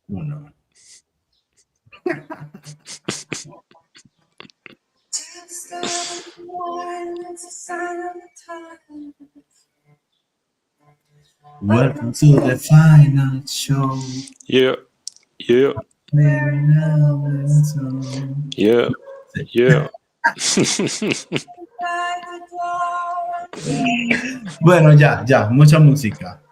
Uno. Welcome to the final show. Yeah. Bueno, ya, mucha música.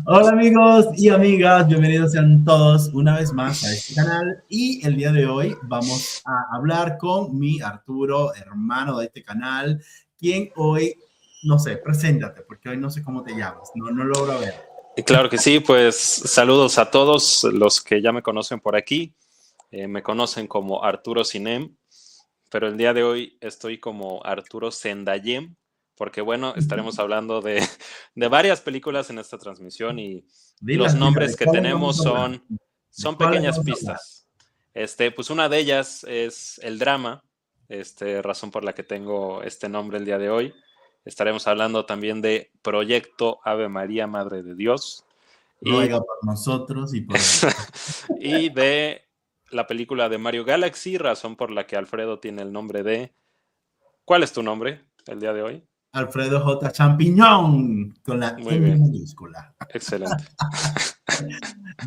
Hola amigos y amigas, bienvenidos sean todos una vez más a este canal y el día de hoy vamos a hablar con mi Arturo, hermano de este canal, quien hoy, no sé, preséntate, porque hoy no sé cómo te llamas, no logro ver. Claro que sí, pues saludos a todos los que ya me conocen por aquí. Me conocen como Arturo Sinem, pero el día de hoy estoy como Arturo Sendayem, porque bueno, estaremos hablando de varias películas en esta transmisión y los nombres que ¿Cuáles tenemos vamos a hablar? ¿De son cuáles pequeñas vamos a hablar? pistas. Pues una de ellas es el drama, razón por la que tengo este nombre el día de hoy. Estaremos hablando también de Proyecto Ave María, Madre de Dios, y, Ruega por nosotros y por él. y de la película de Mario Galaxy, razón por la que Alfredo tiene el nombre de... ¿Cuál es tu nombre el día de hoy? Alfredo J. Champiñón, con la Muy N bien, mayúscula. excelente.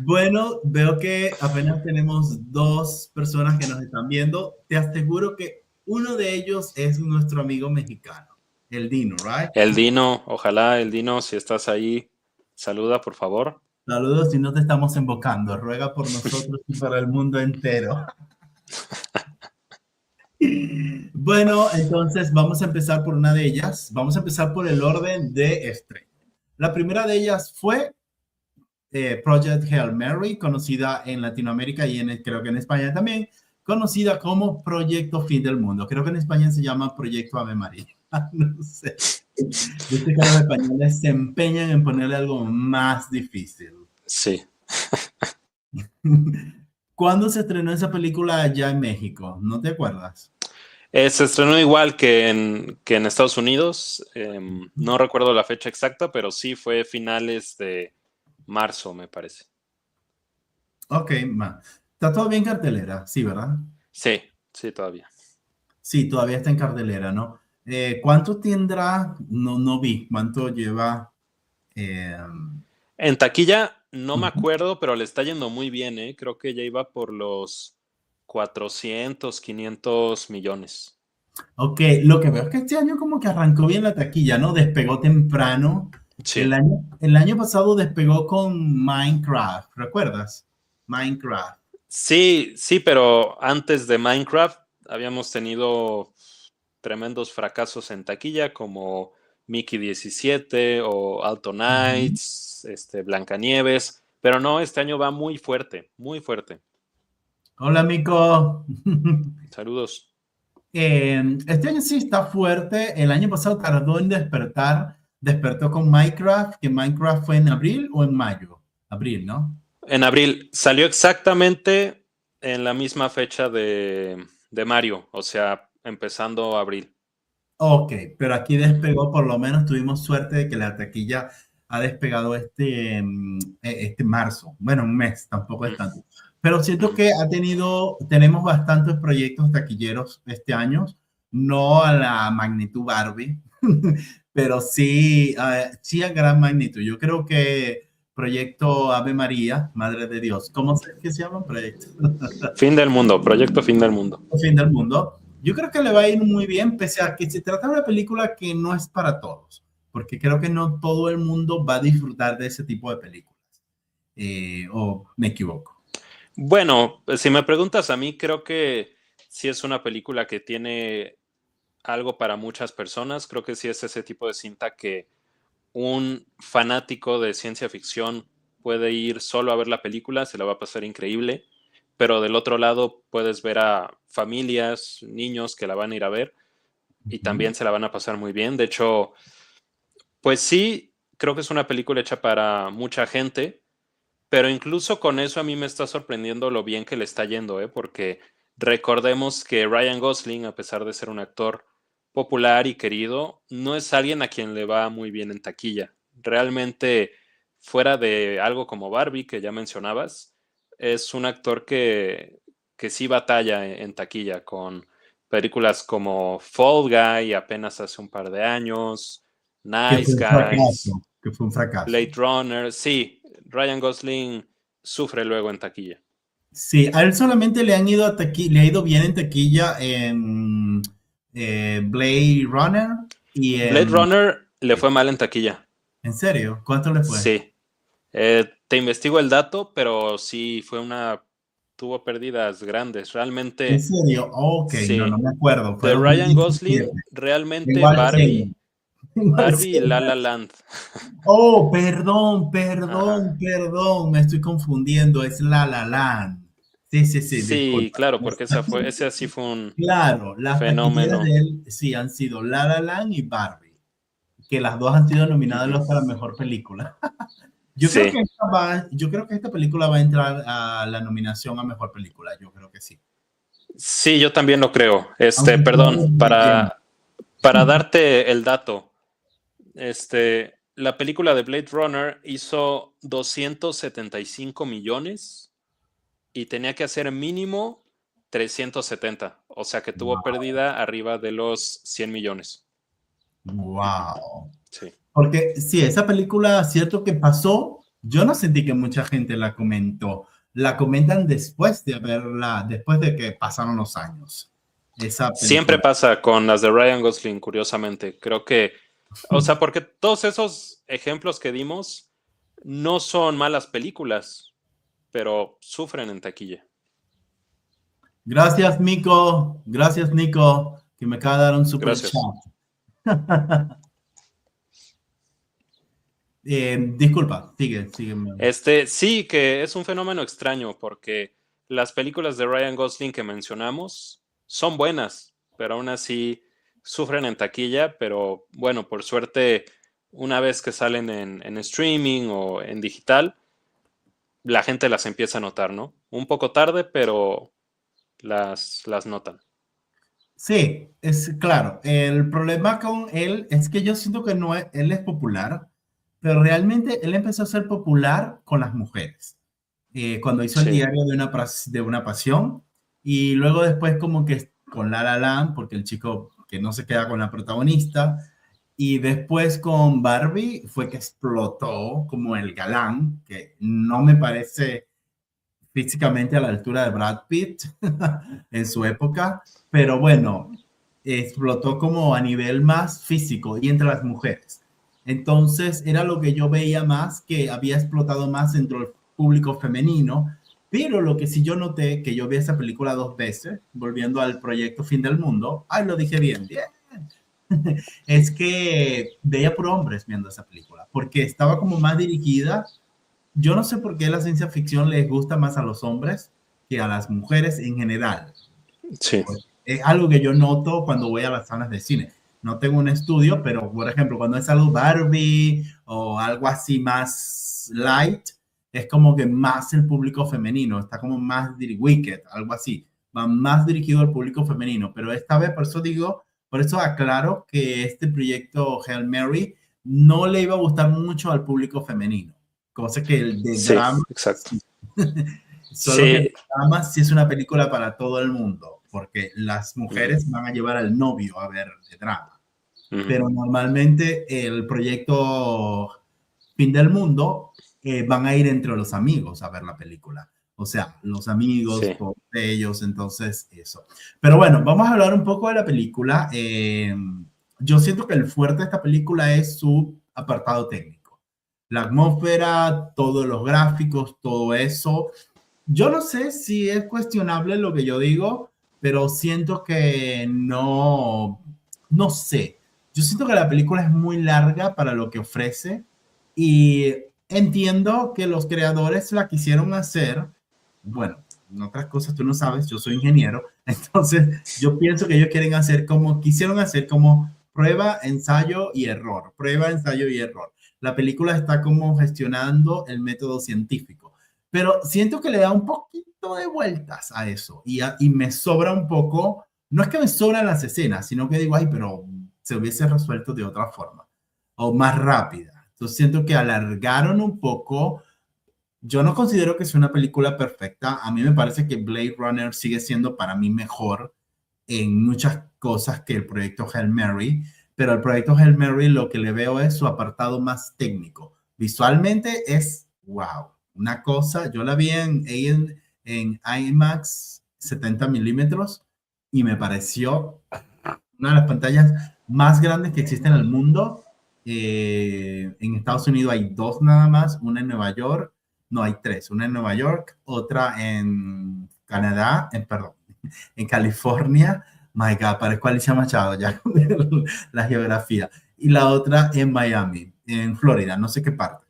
Bueno, veo que apenas tenemos dos personas que nos están viendo. Te aseguro que uno de ellos es nuestro amigo mexicano, el Dino, ¿right? El Dino, ojalá el Dino, si estás ahí, saluda, por favor. Saludos si no te estamos invocando. Ruega por nosotros y para el mundo entero. Bueno, entonces vamos a empezar por una de ellas. Vamos a empezar por el orden de estreno. La primera de ellas fue Project Hail Mary, conocida en Latinoamérica y creo que en España también, conocida como Proyecto Fin del Mundo. Creo que en España se llama Proyecto Ave María. No sé. Viste que los españoles se empeñan en ponerle algo más difícil. Sí. ¿Cuándo se estrenó esa película allá en México? ¿No te acuerdas? Se estrenó igual que en Estados Unidos. No recuerdo la fecha exacta, pero sí fue finales de marzo, me parece. Ok, está todavía en cartelera, sí, ¿verdad? Sí, sí, todavía. Sí, todavía está en cartelera, ¿no? ¿Cuánto tendrá? No vi. ¿Cuánto lleva? Eh, En taquilla, no me acuerdo, pero le está yendo muy bien, ¿eh? Creo que ya iba por los 400, 500 millones. Ok, lo que veo es que este año como que arrancó bien la taquilla, ¿no? Despegó temprano. Sí. El año pasado despegó con Minecraft, ¿recuerdas? Minecraft. Sí, sí, pero antes de Minecraft habíamos tenido tremendos fracasos en taquilla como Mickey 17 o Alto Ujú. Knights, Blancanieves, pero no, este año va muy fuerte, muy fuerte. Hola, Mico. Saludos. Este año sí está fuerte. El año pasado tardó en despertar. Despertó con Minecraft, que Minecraft fue en abril o en mayo. Abril, ¿no? En abril salió exactamente en la misma fecha de Mario, o sea, empezando abril. Ok, pero aquí despegó, por lo menos tuvimos suerte de que la taquilla ha despegado este marzo. Bueno, un mes, tampoco es tanto. Pero siento que tenemos bastantes proyectos taquilleros este año, no a la magnitud Barbie, pero sí, sí a gran magnitud. Yo creo que Proyecto Ave María, Madre de Dios, ¿cómo se llama? Proyecto Fin del mundo, proyecto Fin del mundo. Fin del Mundo. Yo creo que le va a ir muy bien, pese a que se trata de una película que no es para todos, porque creo que no todo el mundo va a disfrutar de ese tipo de películas. ¿O me equivoco? Bueno, si me preguntas a mí, creo que sí es una película que tiene algo para muchas personas. Creo que sí es ese tipo de cinta que un fanático de ciencia ficción puede ir solo a ver la película, se la va a pasar increíble, pero del otro lado puedes ver a familias, niños que la van a ir a ver y Ujú. también se la van a pasar muy bien. De hecho, pues sí, creo que es una película hecha para mucha gente, pero incluso con eso a mí me está sorprendiendo lo bien que le está yendo, ¿eh? Porque recordemos que Ryan Gosling, a pesar de ser un actor popular y querido, no es alguien a quien le va muy bien en taquilla. Realmente fuera de algo como Barbie, que ya mencionabas, es un actor que sí batalla en taquilla con películas como Fall Guy apenas hace un par de años, Que fue Nice un Guys, fracaso, que fue un fracaso. Blade Runner. Sí, Ryan Gosling sufre luego en taquilla. Sí, a él solamente le han ido a le ha ido bien en taquilla en Blade Runner y Blade Runner le fue mal en taquilla. ¿en serio? ¿Cuánto le fue? Sí. Te investigo el dato, pero sí tuvo pérdidas grandes. ¿En Realmente, serio? Ok, no, no sí. me acuerdo. De Fueron Ryan 17. Gosling, realmente Igual same. Igual Barbie y La same. La Land. Oh, perdón, Ajá. perdón, perdón. Me estoy confundiendo. Es La La Land. Sí, sí, sí, Sí, disculpa. claro, porque ese sí fue un Claro, las taquilleras fenómeno. de él sí han sido La La Land y Barbie, que las dos han sido nominadas al Ujú. Oscar a mejor película. Sí, Yo creo que esta película va a entrar a la nominación a mejor película. Yo creo que sí. sí, yo también lo creo. Aunque todas Perdón, las leyendas. para darte el dato, la película de Blade Runner hizo 275 millones y tenía que hacer mínimo 370, o sea que tuvo pérdida arriba de los 100 millones. Wow. Sí. Porque sí, esa película, cierto que pasó, yo no sentí que mucha gente la comentó. La comentan después de verla, después de que pasaron los años. Esa Siempre película. pasa con las de Ryan Gosling, curiosamente. Creo que, o sea, porque todos esos ejemplos que dimos no son malas películas, pero sufren en taquilla. Gracias, Nico. Gracias, Nico, que me acaba de dar un super Gracias. chat. Disculpa, sigue. Sí, que es un fenómeno extraño porque las películas de Ryan Gosling que mencionamos son buenas, pero aún así sufren en taquilla, pero bueno, por suerte, una vez que salen en streaming o en digital, la gente las empieza a notar, ¿no? Un poco tarde, pero las notan. Sí, es claro. El problema con él es que yo siento que no es, él es popular, pero realmente él empezó a ser popular con las mujeres. Cuando hizo el Sí, diario de una pasión y luego después como que con La La Land, porque el chico que no se queda con la protagonista, y después con Barbie fue que explotó como el galán, que no me parece físicamente a la altura de Brad Pitt en su época, pero bueno, explotó como a nivel más físico y entre las mujeres. Entonces era lo que yo veía más, que había explotado más dentro del público femenino, pero lo que sí yo noté, que yo vi esa película 2 veces, volviendo al proyecto Fin del Mundo, ay, lo dije bien, bien, es que veía por hombres viendo esa película, porque estaba como más dirigida. Yo no sé por qué la ciencia ficción les gusta más a los hombres que a las mujeres en general. sí, Es algo que yo noto cuando voy a las salas de cine. No tengo un estudio, pero por ejemplo, cuando es algo Barbie o algo así más light, es como que más el público femenino, está como más Wicked, algo así, va más dirigido al público femenino. Pero esta vez, por eso digo, por eso aclaro que este proyecto Hail Mary no le iba a gustar mucho al público femenino, cosa que el de sí, drama exacto. solo que Sí, además sí es una película para todo el mundo, porque las ujú, mujeres van a llevar al novio a ver de drama. ujú, Pero normalmente el proyecto Fin del Mundo van a ir entre los amigos a ver la película. O sea, los amigos, sí, todos ellos, entonces eso. Pero bueno, vamos a hablar un poco de la película. Yo siento que el fuerte de esta película es su apartado técnico. La atmósfera, todos los gráficos, todo eso. Yo no sé si es cuestionable lo que yo digo, pero siento que no sé. Yo siento que la película es muy larga para lo que ofrece y entiendo que los creadores la quisieron hacer. Bueno, en otras cosas tú no sabes, yo soy ingeniero, entonces yo pienso que ellos quieren hacer como, quisieron hacer como prueba, ensayo y error, prueba, ensayo y error. La película está como gestionando el método científico, pero siento que le da un poquito de vueltas a eso y me sobra un poco, no es que me sobran las escenas, sino que digo, ay, pero se hubiese resuelto de otra forma o más rápida. Entonces siento que alargaron un poco. Yo no considero que sea una película perfecta. A mí me parece que Blade Runner sigue siendo para mí mejor en muchas cosas que el proyecto Hail Mary, pero el proyecto Hail Mary lo que le veo es su apartado más técnico. Visualmente es wow, una cosa, yo la vi en IMAX 70 milímetros y me pareció una de las pantallas más grandes que existen en el mundo. En Estados Unidos hay dos nada más, una en Nueva York, no hay tres, una en Nueva York, otra en Canadá, perdón, en California. My God, parezco Alicia Machado ya con la geografía. Y la otra en Miami, en Florida, no sé qué parte.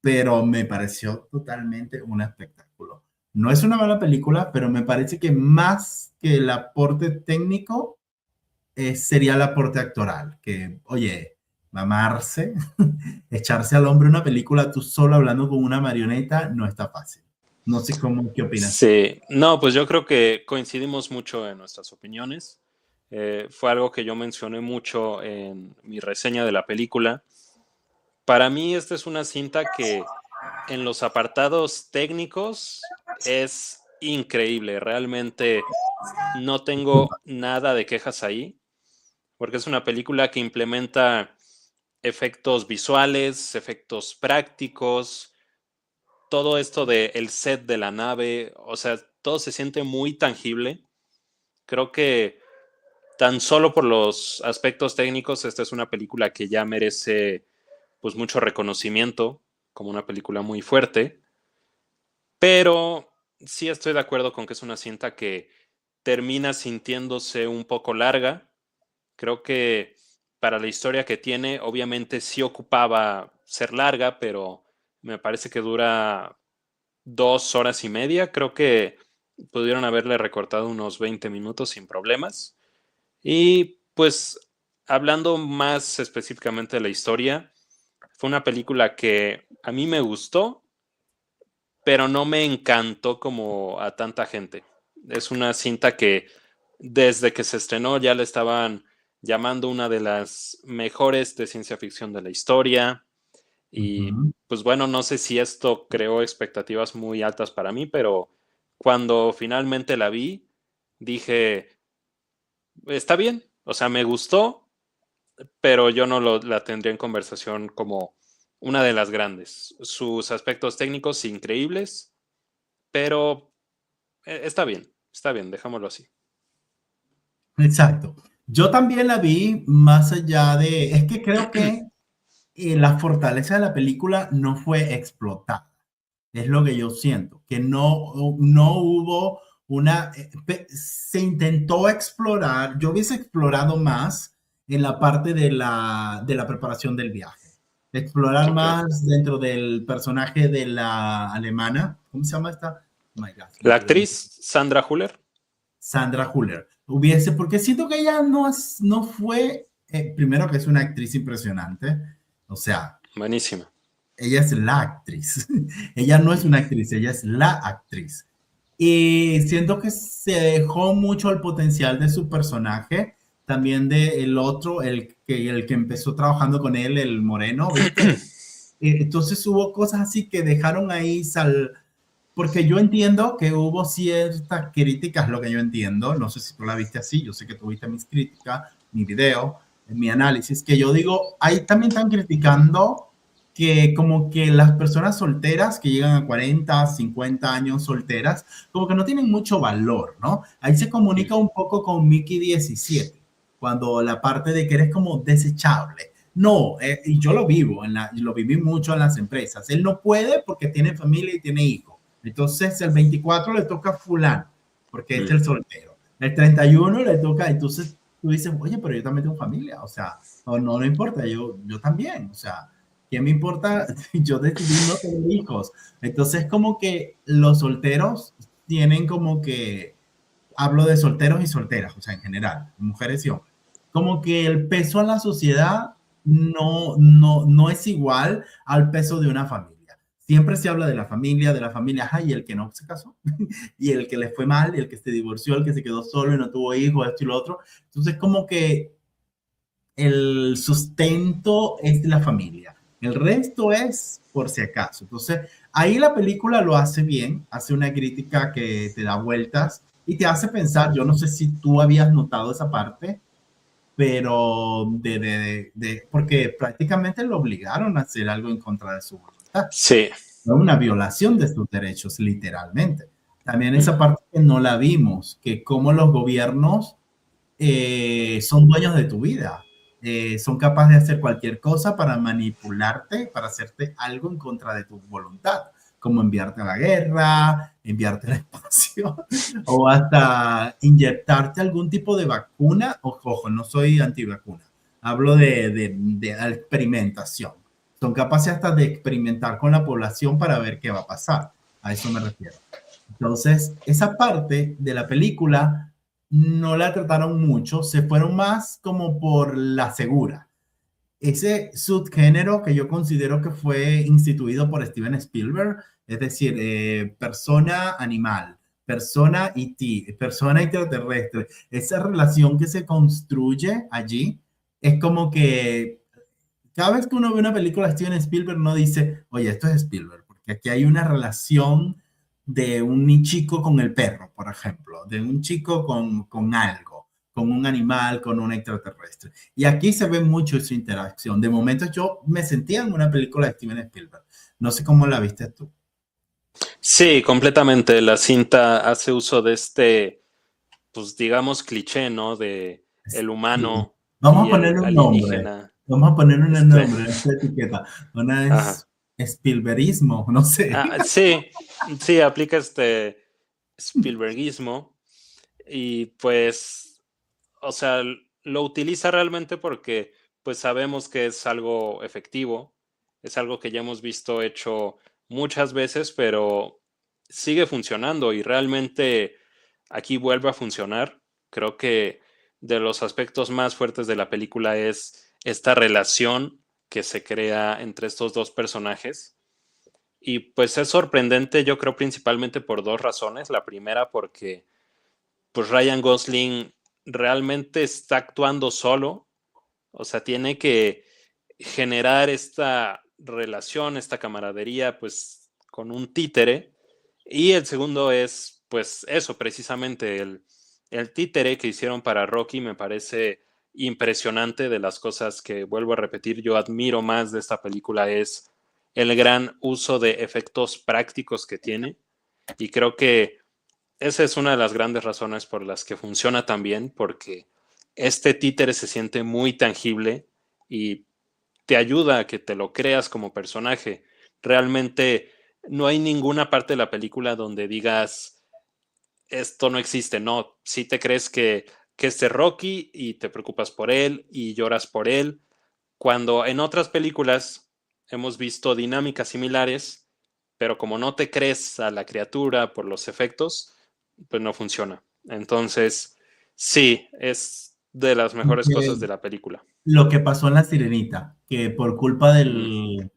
Pero me pareció totalmente un espectáculo. No es una mala película, pero me parece que más que el aporte técnico, sería el aporte actoral. Que, oye, mamarse, echarse al hombro una película tú solo hablando con una marioneta, no está fácil. No sé cómo, ¿qué opinas tú? Sí, no, pues yo creo que coincidimos mucho en nuestras opiniones. Fue algo que yo mencioné mucho en mi reseña de la película. Para mí, esta es una cinta que en los apartados técnicos es increíble. Realmente no Disculpa. tengo nada de quejas ahí, porque es una película que implementa efectos visuales, efectos prácticos, todo esto del set de la nave, o sea, todo se siente muy tangible. Creo que tan solo por los aspectos técnicos, esta es una película que ya merece pues mucho reconocimiento como una película muy fuerte, pero sí estoy de acuerdo con que es una cinta que termina sintiéndose un poco larga. Creo que para la historia que tiene, obviamente sí ocupaba ser larga, pero me parece que dura 2 horas y media. Creo que pudieron haberle recortado unos 20 minutos sin problemas. Y pues hablando más específicamente de la historia, fue una película que a mí me gustó, pero no me encantó como a tanta gente. Es una cinta que desde que se estrenó ya le estaban llamando una de las mejores de ciencia ficción de la historia. Y Ujú. pues bueno, no sé si esto creó expectativas muy altas para mí, pero cuando finalmente la vi, dije, está bien, o sea, me gustó, pero yo no la tendría en conversación como una de las grandes. Sus aspectos técnicos increíbles, pero está bien, dejámoslo así. Exacto. Yo también la vi más allá de, es que creo que la fortaleza de la película no fue explotada. Es lo que yo siento, que no hubo se intentó explorar, yo hubiese explorado más en la parte de la preparación del viaje, explorar Ok. más dentro del personaje de la alemana, ¿cómo se llama esta? Oh my God, se me La olvidó. actriz Sandra Huller, Sandra Huller. Hubiese, porque siento que ella no fue, primero que es una actriz impresionante, o sea, buenísima. ella es la actriz. Ella no es una actriz, ella es la actriz. Y siento que se dejó mucho el potencial de su personaje, también de el otro, el que empezó trabajando con él, el moreno, ¿viste? Entonces hubo cosas así que dejaron ahí porque yo entiendo que hubo ciertas críticas, lo que yo entiendo, no sé si tú la viste así, yo sé que tú viste mis críticas, mi video, mi análisis, que yo digo, ahí también están criticando que como que las personas solteras que llegan a 40, 50 años solteras, como que no tienen mucho valor, ¿no? Ahí se comunica un poco con Mickey 17, cuando la parte de que eres como desechable. No, y yo lo vivo, lo viví mucho en las empresas. Él no puede porque tiene familia y tiene hijos. Entonces el 24 le toca a fulano, porque este es el soltero. El 31 le toca, entonces tú dices, oye, pero yo también tengo familia, o sea, no importa, yo también, o sea, ¿qué me importa? Yo decidí no tener hijos. Entonces como que los solteros tienen como que, hablo de solteros y solteras, o sea, en general, mujeres y hombres, como que el peso a la sociedad no es igual al peso de una familia. Siempre se habla de la familia, ay, y el que no se casó, y el que le fue mal, el que se divorció, el que se quedó solo y no tuvo hijos, esto y lo otro. Entonces, como que el sustento es de la familia. El resto es por si acaso. Entonces, ahí la película lo hace bien, hace una crítica que te da vueltas y te hace pensar. Yo no sé si tú habías notado esa parte, pero porque prácticamente lo obligaron a hacer algo en contra de su voluntad. Sí. Fue una violación de sus derechos, literalmente. También esa Ujú. parte que no la vimos, que cómo los gobiernos son dueños de tu vida. Son capaces de hacer cualquier cosa para manipularte, para hacerte algo en contra de tu voluntad, como enviarte a la guerra, enviarte al espacio, o hasta inyectarte algún tipo de vacuna. Ojo, no soy antivacuna, hablo de experimentación. Son capaces hasta de experimentar con la población para ver qué va a pasar. A eso me refiero. Entonces, esa parte de la película no la trataron mucho, se fueron más como por la segura. Ese subgénero que yo considero que fue instituido por Steven Spielberg, es decir, persona animal, persona ET, persona extraterrestre, esa relación que se construye allí es como que cada vez que uno ve una película de Steven Spielberg no dice, oye, esto es Spielberg, porque aquí hay una relación de un chico con el perro, por ejemplo, de un chico con algo, con un animal, con un extraterrestre. Y aquí se ve mucho esa interacción. De momento yo me sentía en una película de Steven Spielberg. No sé cómo la viste tú. Sí, completamente. La cinta hace uso de este, pues digamos, cliché, ¿no? De el Sí. humano Vamos a y el ponerle un nombre. alienígena. Vamos a ponerle un Este, nombre a esta etiqueta. Una ajá. es Spielbergismo, no sé. Ah, sí, sí, aplica este Spielbergismo y pues, o sea, lo utiliza realmente porque pues sabemos que es algo efectivo, es algo que ya hemos visto hecho muchas veces, pero sigue funcionando y realmente aquí vuelve a funcionar. Creo que de los aspectos más fuertes de la película es esta relación que se crea entre estos dos personajes. Y pues es sorprendente, yo creo principalmente por dos razones. La primera porque pues Ryan Gosling realmente está actuando solo, o sea, tiene que generar esta relación, esta camaradería, pues con un títere. Y el segundo es, pues eso, precisamente el títere que hicieron para Rocky me parece impresionante. De las cosas que vuelvo a repetir, yo admiro más de esta película es el gran uso de efectos prácticos que tiene. Y creo que esa es una de las grandes razones por las que funciona tan bien, porque este títere se siente muy tangible y te ayuda a que te lo creas como personaje. Realmente no hay ninguna parte de la película donde digas, esto no existe, no, si te crees que es de Rocky y te preocupas por él y lloras por él, cuando en otras películas hemos visto dinámicas similares, pero como no te crees a la criatura por los efectos, pues no funciona. Entonces, sí, es de las mejores cosas de la película. Lo que pasó en La Sirenita, que por culpa Mm,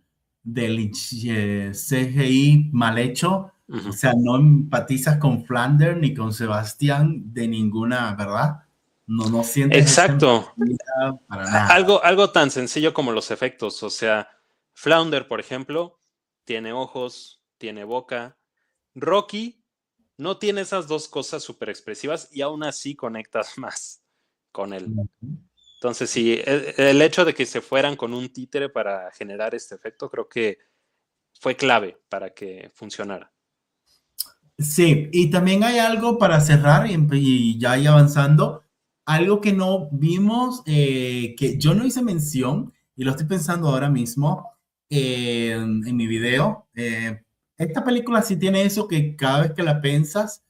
del CGI mal hecho, o ujú. sea, no empatizas con Flanders ni con Sebastián de ninguna, ¿verdad? No sientes esa Exacto. empatía para nada. Algo tan sencillo como los efectos. O sea, Flounder, por ejemplo, tiene ojos, tiene boca. Rocky no tiene esas dos cosas súper expresivas y aún así conectas más con él. Entonces, sí, el hecho de que se fueran con un títere para generar este efecto, creo que fue clave para que funcionara. Sí, y también hay algo para cerrar y ya ir avanzando, algo que no vimos, que yo no hice mención y lo estoy pensando ahora mismo en mi video. Esta película sí tiene eso que cada vez que la piensas,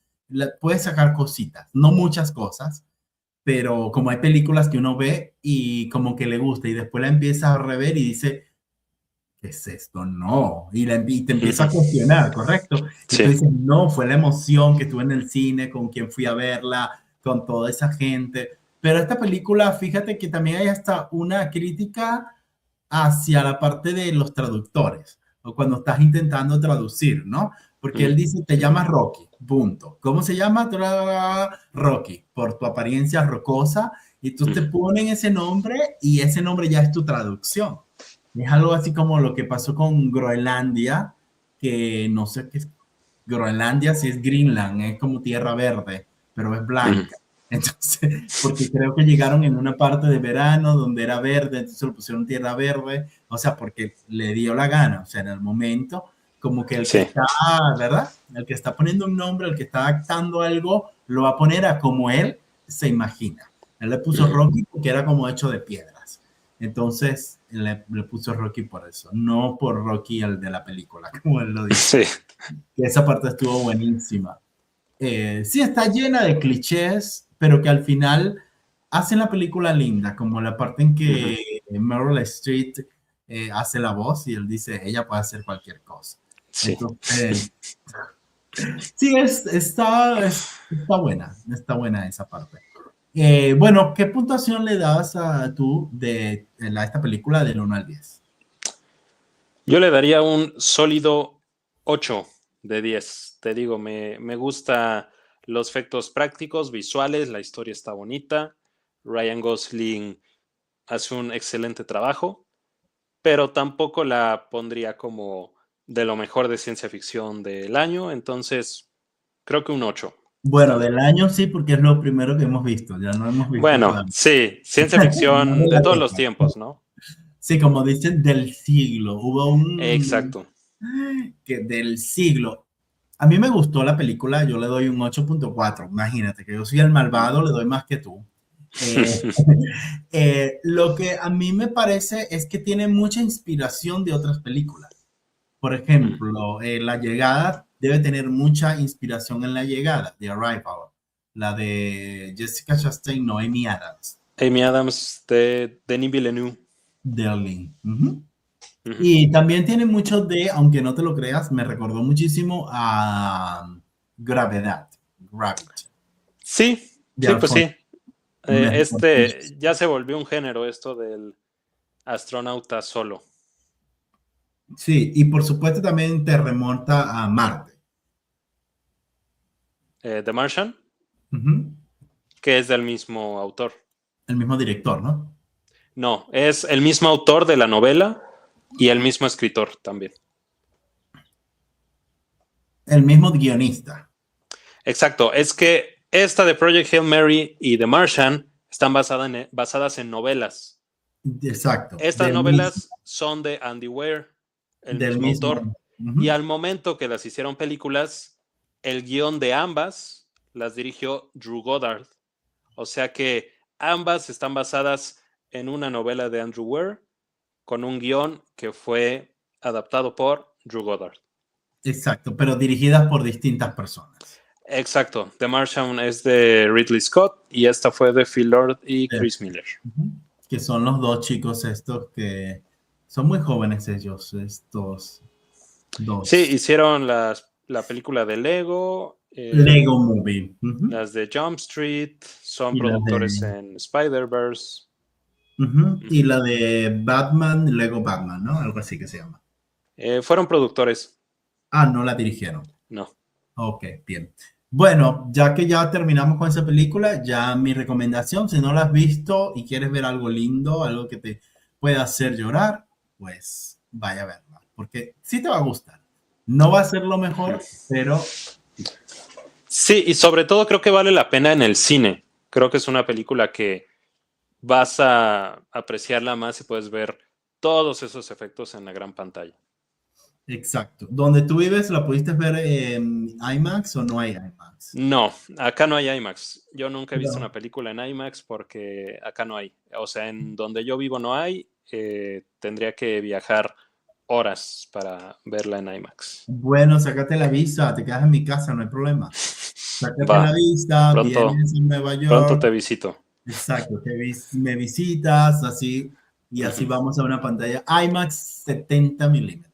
puedes sacar cositas, no muchas cosas, pero como hay películas que uno ve y como que le gusta y después la empieza a rever y dice, ¿qué es esto? No. Y te empieza a cuestionar, ¿correcto? Y tú Sí. dices, no, fue la emoción que tuve en el cine, con quien fui a verla, con toda esa gente. Pero esta película, fíjate que también hay hasta una crítica hacia la parte de los traductores, o cuando estás intentando traducir, ¿no? Porque él Ujú, dice, te llamas Rocky, punto. ¿Cómo se llama? Rocky, por tu apariencia rocosa, y tú te ujú. ponen ese nombre y ese nombre ya es tu traducción. Es algo así como lo que pasó con Groenlandia, que no sé qué es Groenlandia, si es Greenland, es como tierra verde, pero es Ujú. blanca. Entonces, porque creo que llegaron en una parte de verano donde era verde, entonces lo pusieron tierra verde, o sea, porque le dio la gana, o sea, en el momento, como que el que Sí, está, ¿verdad? El que está poniendo un nombre, el que está actando algo, lo va a poner a como él se imagina. Él le puso ujú. Rocky porque era como hecho de piedras. Entonces le puso Rocky por eso, no por Rocky el de la película, como él lo dice. Sí, Y esa parte estuvo buenísima. Sí, está llena de clichés, pero que al final hacen la película linda, como la parte en ujú. que Meryl Streep hace la voz y él dice, ella puede hacer cualquier cosa. Sí. Entonces, sí, está buena esa parte. Bueno, ¿qué puntuación le das a tú de esta película del 1 al 10? Yo le daría un sólido 8 de 10. Te digo, me gusta los efectos prácticos, visuales, la historia está bonita. Ryan Gosling hace un excelente trabajo, pero tampoco la pondría como de lo mejor de ciencia ficción del año, entonces creo que un 8 está Bueno, bien. del año sí, porque es lo primero que hemos visto, ya no hemos visto Bueno, todavía. sí, ciencia No ficción de de la todos los década. tiempos, ¿no? Sí, como dicen, del siglo. Hubo un Exacto. que del siglo. A mí me gustó la película, yo le doy un 8.4. Imagínate que yo soy el malvado, le doy más que tú. Eh, lo que a mí me parece es que tiene mucha inspiración de otras películas. Por ejemplo, La Llegada debe tener mucha inspiración en La Llegada, The Arrival, la de Jessica Chastain, Noemi Adams, Amy Adams de Denis Villeneuve. Delhi. Ujú. Ujú. Y también tiene mucho de, aunque no te lo creas, me recordó muchísimo a Gravedad, Gravity, Sí, de sí, pues Alfonso. sí. Me recordó muchísimo. Ya se volvió un género esto del astronauta solo. Sí, y por supuesto también te remonta a Marte. The Martian, Ujú. que es del mismo autor. El mismo director, ¿no? No, es el mismo autor de la novela y el mismo escritor también. El mismo guionista. Exacto, es que esta de Project Hail Mary y The Martian están basadas en novelas. Exacto, Estas novelas son de Andy Weir, el del mismo mismo. autor, y Ujú. al momento que las hicieron películas, el guión de ambas las dirigió Drew Goddard. O sea que ambas están basadas en una novela de Andrew Weir con un guión que fue adaptado por Drew Goddard. Exacto, pero dirigidas por distintas personas. Exacto, The Martian es de Ridley Scott y esta fue de Phil Lord y Eh, Chris Miller. Ujú. Que son los dos chicos estos que son muy jóvenes ellos, estos Sí, dos. hicieron la película de Lego, Lego Movie. Ujú. las de Jump Street, son Y la productores de, en Spider-Verse. ujú. Y Ujú. la de Batman, Lego Batman, ¿no? Algo así que se llama. Fueron productores, Ah, no la dirigieron. no. Ok, bien. Bueno, ya que ya terminamos con esa película, ya mi recomendación, si no la has visto y quieres ver algo lindo, algo que te pueda hacer llorar, pues vaya a verla, porque sí te va a gustar. No va a ser lo mejor, pero Sí, y sobre todo creo que vale la pena en el cine. Creo que es una película que vas a apreciarla más y puedes ver todos esos efectos en la gran pantalla. exacto. ¿Donde tú vives la pudiste ver en IMAX o no hay IMAX? No, acá no hay IMAX. Yo nunca he visto No. una película en IMAX porque acá no hay. O sea, en donde yo vivo no hay. Tendría que viajar horas para verla en IMAX. Bueno, sácate la visa, te quedas en mi casa, no hay problema. Sácate la Va, visa, pronto, vienes a Nueva pronto York. te visito. Exacto, me visitas así y así Ujú. vamos a una pantalla IMAX 70 milímetros.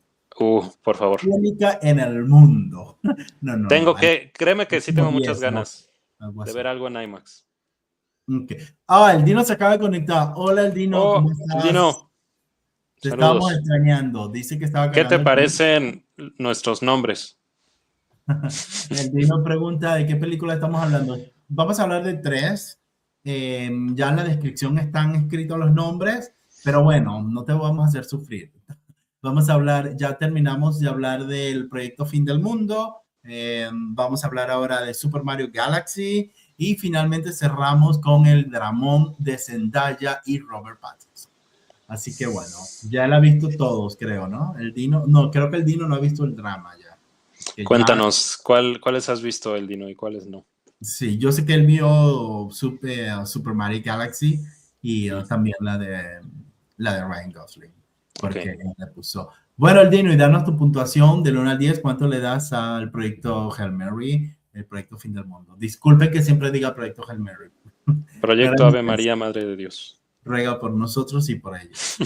Por favor. Única en el mundo. No, no, no. Créeme que Hay sí como tengo muchas 10, ¿no? ganas Algo de así. ver algo en IMAX. Ok. Ah, el Dino se acaba de conectar. Hola, el Dino, ¿cómo Oh, estás? Dino, Te estábamos saludos. extrañando. Dice que estaba ¿Qué te cargando el teléfono. parecen nuestros nombres? El Dino pregunta de qué película estamos hablando. Vamos a hablar de tres. Ya en la descripción están escritos los nombres. Pero bueno, no te vamos a hacer sufrir. Vamos a hablar, ya terminamos de hablar del proyecto Fin del Mundo. Vamos a hablar ahora de Super Mario Galaxy y finalmente cerramos con el dramón de Zendaya y Robert Pattinson. Así que bueno, ya la ha visto todos, creo, ¿no? El Dino, no, creo que el Dino no ha visto el drama ya. Que ya, Cuéntanos, ¿cuáles has visto, el Dino, y cuáles no? sí, yo sé que él vio Super Mario Galaxy y Mm, también la de Ryan Gosling, ok. porque le puso. Bueno, el Dino, y danos tu puntuación del 1 al 10, ¿cuánto le das al proyecto Hail Mary, el proyecto Fin del Mundo? Disculpen que siempre diga proyecto Hail Mary. Pero Proyecto Ave María, Madre de Dios. ruega por nosotros y por ellos.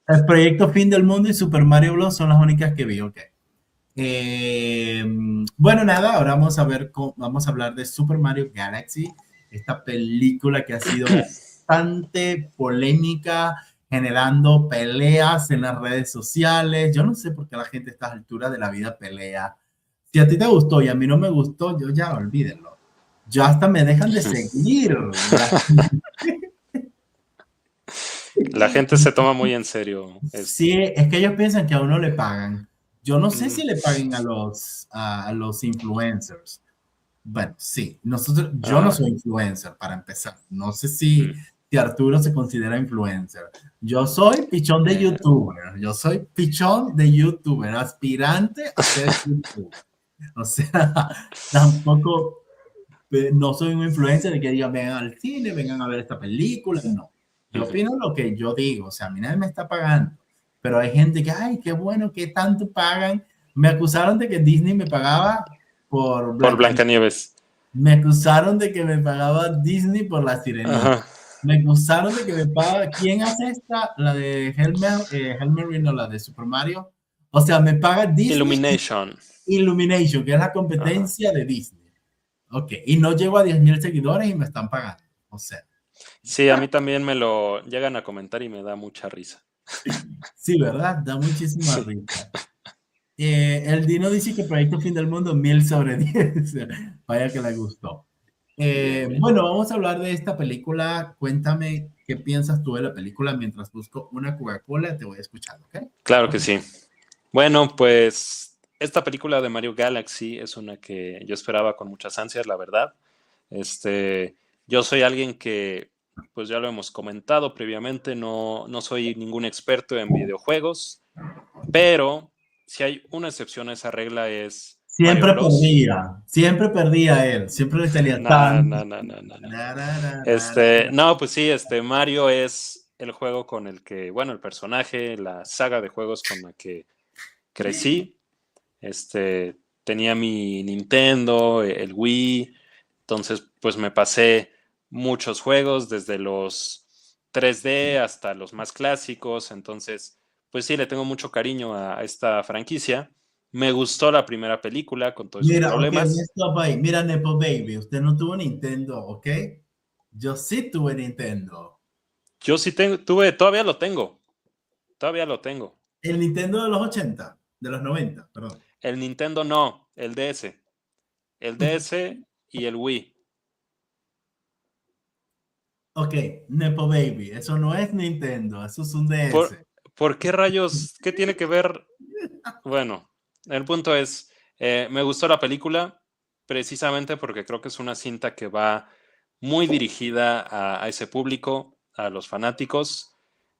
El proyecto Fin del Mundo y Super Mario Bros. Son las únicas que vi, ok. Bueno, nada, ahora vamos a ver, vamos a hablar de Super Mario Galaxy, esta película que ha sido bastante polémica, generando peleas en las redes sociales. Yo no sé por qué la gente a estas alturas de la vida pelea. Si a ti te gustó y a mí no me gustó, yo ya olvídenlo. Yo hasta me dejan de seguir. La gente se toma muy en serio esto. Sí, es que ellos piensan que a uno le pagan. Yo no sé Mm, si le paguen a los influencers. Bueno, sí, yo no ah, soy influencer para empezar. No sé si, mm, si Arturo se considera influencer. Yo soy pichón de eh, youtuber. Yo soy pichón de youtuber, aspirante a ser youtuber. O sea, tampoco, no soy un influencer de que digan vengan al cine, vengan a ver esta película. No. Yo ujú. opino lo que yo digo. O sea, a mí nadie me está pagando. Pero hay gente que, ay, qué bueno, qué tanto pagan. Me acusaron de que Disney me pagaba por Por Blancanieves. Blancanieves. Me acusaron de que me pagaba Disney por La Sirenita. Ajá. Me acusaron de que me paga. ¿Quién hace esta? La de Helmer, no, la de Super Mario. O sea, me paga Disney Illumination. y Illumination, que es la Ajá. competencia de Disney. Ok, y no llego a 10,000 seguidores y me están pagando. O sea, Sí, a mí también me lo llegan a comentar y me da mucha risa. sí, ¿verdad? Da muchísima Sí. risa. El Dino dice que Proyecto Fin del Mundo 1000/10. Vaya que le gustó. Bien, bien. Bueno, vamos a hablar de esta película. Cuéntame qué piensas tú de la película mientras busco una Coca-Cola. Te voy a escuchar, ¿ok? Claro que sí. Bueno, pues esta película de Mario Galaxy es una que yo esperaba con muchas ansias, la verdad. Yo soy alguien que, pues ya lo hemos comentado previamente, no soy ningún experto en videojuegos, pero si hay una excepción a esa regla es Mario Bros. Siempre perdía él, siempre le salía No, tan. no, no, no, no, no. No, pues sí, Mario es el juego con el que, bueno, el personaje, la saga de juegos con la que crecí. Tenía mi Nintendo, el Wii, entonces pues me pasé muchos juegos, desde los 3D hasta los más clásicos, entonces pues sí, le tengo mucho cariño a esta franquicia. Me gustó la primera película con todos sus Mira, ok, problemas. stop ahí. Mira, Nepo Baby, usted no tuvo Nintendo, ¿ok? Yo sí tuve Nintendo. Yo sí todavía lo tengo. El Nintendo de los 80, de los 90, perdón. El Nintendo no, el DS y el Wii. Ok, Nepo Baby, eso no es Nintendo, eso es un ¿Por, DS. ¿Por qué rayos? ¿Qué tiene que ver? Bueno, el punto es, me gustó la película precisamente porque creo que es una cinta que va muy dirigida a ese público, a los fanáticos.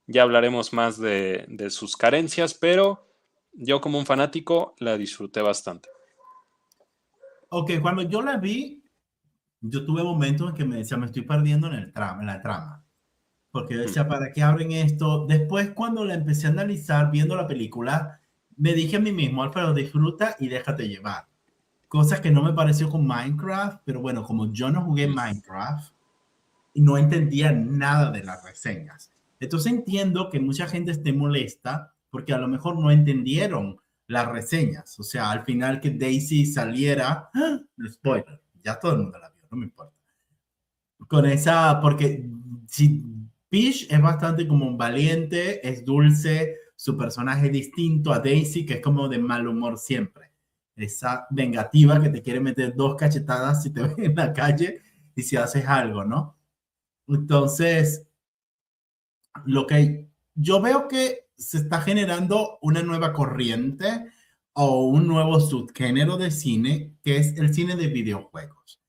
Ya hablaremos más de sus carencias, pero yo como un fanático la disfruté bastante. Ok, cuando yo la vi, yo tuve momentos en que me decía, me estoy perdiendo en la trama. Porque yo Mm, decía, ¿para qué abren esto? Después, cuando la empecé a analizar viendo la película, me dije a mí mismo, Alfredo, disfruta y déjate llevar. Cosas que no me pareció con Minecraft, pero bueno, como yo no jugué mm. Minecraft y no entendía nada de las reseñas. Entonces entiendo que mucha gente esté molesta porque a lo mejor no entendieron las reseñas. O sea, al final que Daisy saliera, ¡ah! Spoiler, ya todo el mundo la vio, no me importa. Con esa, porque si Peach es bastante como valiente, es dulce, su personaje es distinto a Daisy, que es como de mal humor siempre. Esa vengativa que te quiere meter dos cachetadas si te ven en la calle y si haces algo, ¿no? Entonces, lo que yo veo que se está generando una nueva corriente o un nuevo subgénero de cine, que es el cine de videojuegos.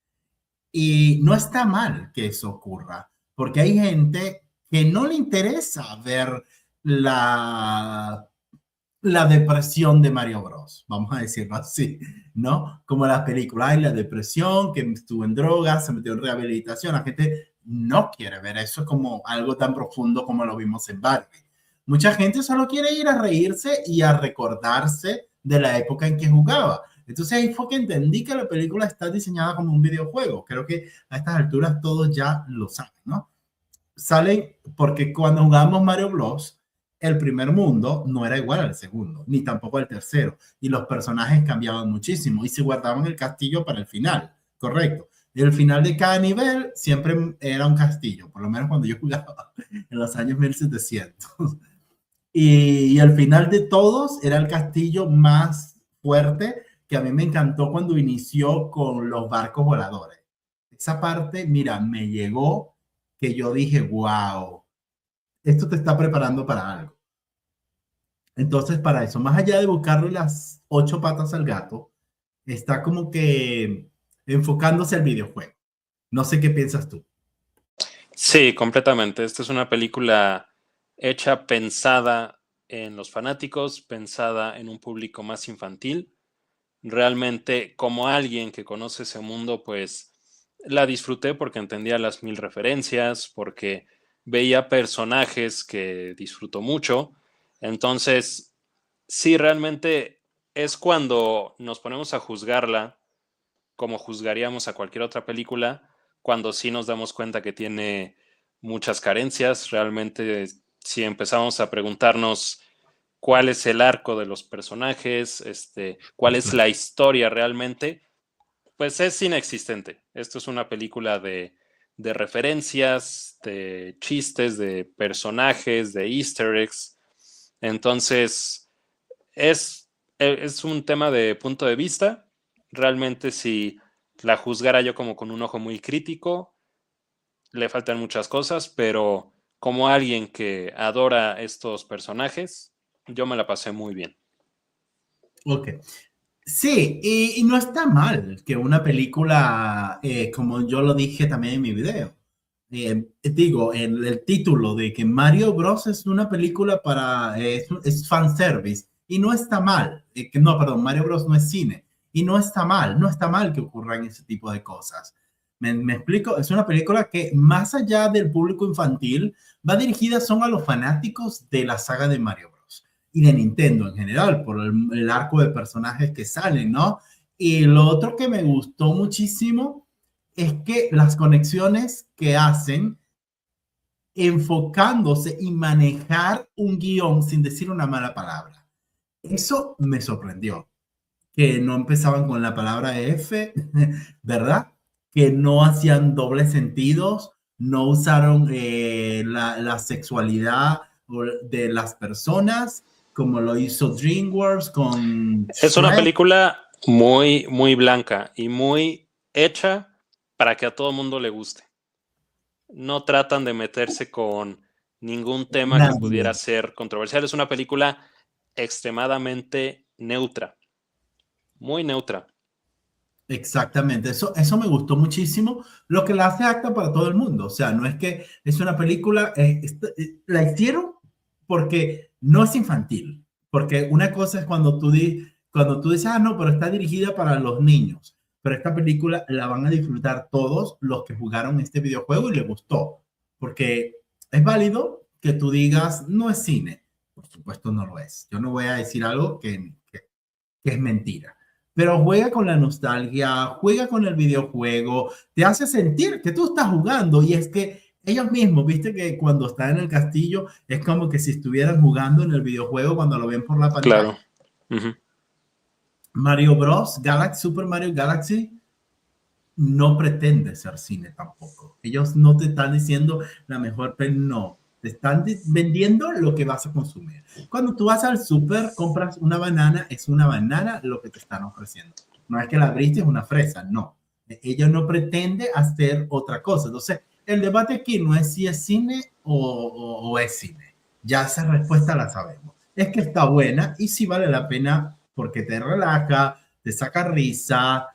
Y no está mal que eso ocurra, porque hay gente que no le interesa ver la, la depresión de Mario Bros, vamos a decirlo así, ¿no? Como la película, hay la depresión, que estuvo en drogas, se metió en rehabilitación, la gente no quiere ver eso como algo tan profundo como lo vimos en Barbie. Mucha gente solo quiere ir a reírse y a recordarse de la época en que jugaba. Entonces ahí fue que entendí que la película está diseñada como un videojuego. Creo que a estas alturas todos ya lo saben, ¿no? Sale porque cuando jugamos Mario Bros, el primer mundo no era igual al segundo, ni tampoco al tercero. Y los personajes cambiaban muchísimo y se guardaban el castillo para el final, correcto. Y el final de cada nivel siempre era un castillo, por lo menos cuando yo jugaba en los años 1700. Y al final de todos era el castillo más fuerte, que a mí me encantó cuando inició con los barcos voladores. Esa parte, mira, me llegó que yo dije, wow, esto te está preparando para algo. Entonces, para eso, más allá de buscarle las 8 patas al gato, está como que enfocándose al videojuego. No sé qué piensas tú. Sí, completamente. Esta es una película hecha, pensada en los fanáticos, pensada en un público más infantil. Realmente, como alguien que conoce ese mundo, pues la disfruté porque entendía las mil referencias, porque veía personajes que disfruto mucho. Entonces, sí, realmente es cuando nos ponemos a juzgarla como juzgaríamos a cualquier otra película, cuando sí nos damos cuenta que tiene muchas carencias. Realmente, si empezamos a preguntarnos cuál es el arco de los personajes, cuál es la historia realmente, pues es inexistente. Esto es una película de referencias, de chistes, de personajes, de easter eggs. Entonces, es un tema de punto de vista. Realmente, si la juzgara yo como con un ojo muy crítico, le faltan muchas cosas, pero como alguien que adora estos personajes, yo me la pasé muy bien. Ok. Sí, y no está mal que una película, como yo lo dije también en mi video, digo, en el título de que Mario Bros. Es una película para, es fanservice, y no está mal, que no, perdón, Mario Bros. No es cine, y no está mal, no está mal que ocurran ese tipo de cosas. Me explico, es una película que más allá del público infantil, va dirigida son a los fanáticos de la saga de Mario Bros. Y de Nintendo en general, por el arco de personajes que salen, ¿no? Y lo otro que me gustó muchísimo es que las conexiones que hacen enfocándose y manejar un guión sin decir una mala palabra. Eso me sorprendió, que no empezaban con la palabra F, ¿verdad? Que no hacían dobles sentidos, no usaron la sexualidad de las personas, como lo hizo DreamWorks con Es una Shrek. película muy, muy blanca y muy hecha para que a todo mundo le guste. No tratan de meterse con ningún tema que pudiera Nadie. ser controversial. Es una película extremadamente neutra, muy neutra. Exactamente, eso me gustó muchísimo, lo que la hace apta para todo el mundo. O sea, no es que es una película, la hicieron porque no es infantil, porque una cosa es cuando tú dices, ah, no, pero está dirigida para los niños, pero esta película la van a disfrutar todos los que jugaron este videojuego y les gustó, porque es válido que tú digas, no es cine, por supuesto no lo es. Yo no voy a decir algo que es mentira, pero juega con la nostalgia, juega con el videojuego, te hace sentir que tú estás jugando y es que ellos mismos, viste que cuando están en el castillo es como que si estuvieran jugando en el videojuego cuando lo ven por la Claro. pantalla. Uh-huh. Mario Bros. Galaxy, Super Mario Galaxy no pretende ser cine tampoco. Ellos no te están diciendo la mejor, no. Te están vendiendo lo que vas a consumir. Cuando tú vas al súper, compras una banana, es una banana lo que te están ofreciendo. No es que la abriste, es una fresa, no. Ella no pretende hacer otra cosa. Entonces, el debate aquí no es si es cine o es cine. Ya esa respuesta la sabemos. Es que está buena y sí vale la pena porque te relaja, te saca risa,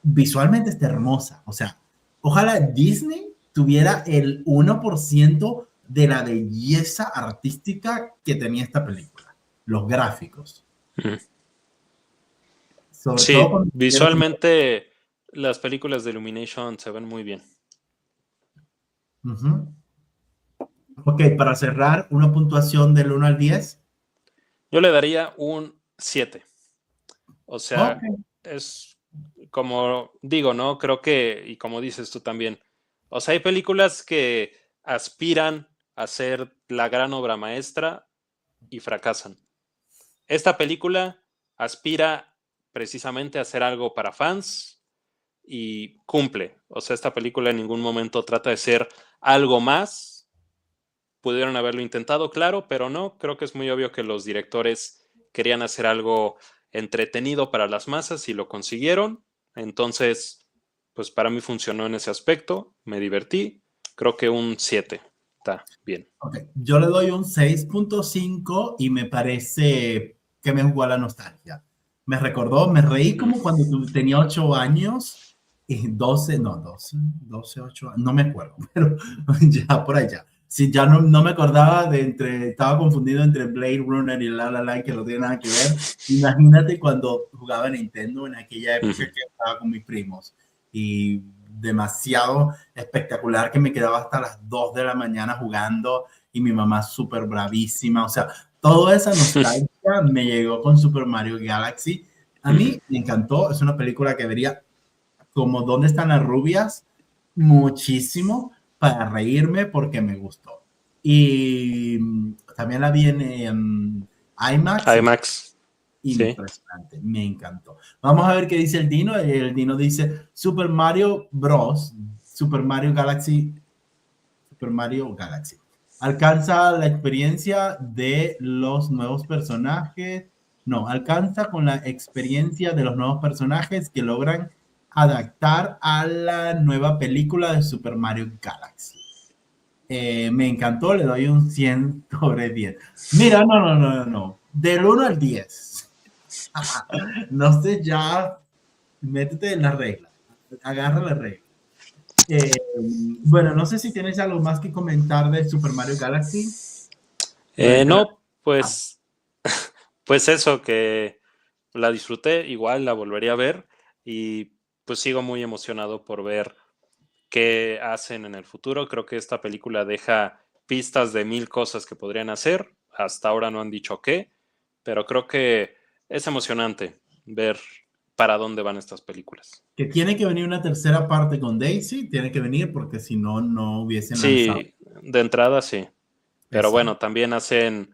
visualmente está hermosa. O sea, ojalá Disney tuviera el 1% de la belleza artística que tenía esta película. Los gráficos. Ujú. Sobre todo Sí, cuando... visualmente las películas de Illumination se ven muy bien. Ujú. Ok, para cerrar, una puntuación del 1 al 10. Yo le daría un 7. O Ok. sea, es como digo, ¿no? Creo que, y como dices tú también, o sea, hay películas que aspiran a ser la gran obra maestra y fracasan. Esta película aspira precisamente a hacer algo para fans y cumple. O sea, esta película en ningún momento trata de ser algo más. Pudieron haberlo intentado, claro, pero no. Creo que es muy obvio que los directores querían hacer algo entretenido para las masas y lo consiguieron. Entonces, pues para mí funcionó en ese aspecto. Me divertí. Creo que un 7 está bien. Ok, yo le doy un 6.5 y me parece que me jugó a la nostalgia. Me recordó, me reí Mm. como cuando tenía 8 años, y 12, no, 12, 8, no me acuerdo, pero ya por allá. Sí, ya no me acordaba estaba confundido entre Blade Runner y La La Land, que no tiene nada que ver. Imagínate cuando jugaba Nintendo en aquella época Ujú. que estaba con mis primos y demasiado espectacular que me quedaba hasta las 2 de la mañana jugando y mi mamá súper bravísima. O sea, toda esa nostalgia me llegó con Super Mario Galaxy. A Ujú. mí me encantó, es una película que vería como ¿Dónde están las rubias? Muchísimo para reírme porque me gustó. Y también la vi en IMAX y IMAX, sí. impresionante, me encantó. Vamos a ver qué dice el Dino. El Dino dice Super Mario Bros. Super Mario Galaxy. Super Mario Galaxy. Alcanza la experiencia de los nuevos personajes. No, alcanza con la experiencia de los nuevos personajes que logran adaptar a la nueva película de Super Mario Galaxy. Me encantó, le doy un 100 sobre 10. Mira, no. Del 1 al 10. No sé, ya métete en la regla. Agarra la regla. Bueno, no sé si tienes algo más que comentar de Super Mario Galaxy. No, pues eso, que la disfruté, igual la volvería a ver y pues sigo muy emocionado por ver qué hacen en el futuro. Creo que esta película deja pistas de mil cosas que podrían hacer. Hasta ahora no han dicho qué, pero creo que es emocionante ver para dónde van estas películas. Que tiene que venir una tercera parte con Daisy, tiene que venir porque si no, no hubiesen lanzado Sí, de entrada sí, pero esa. bueno, también hacen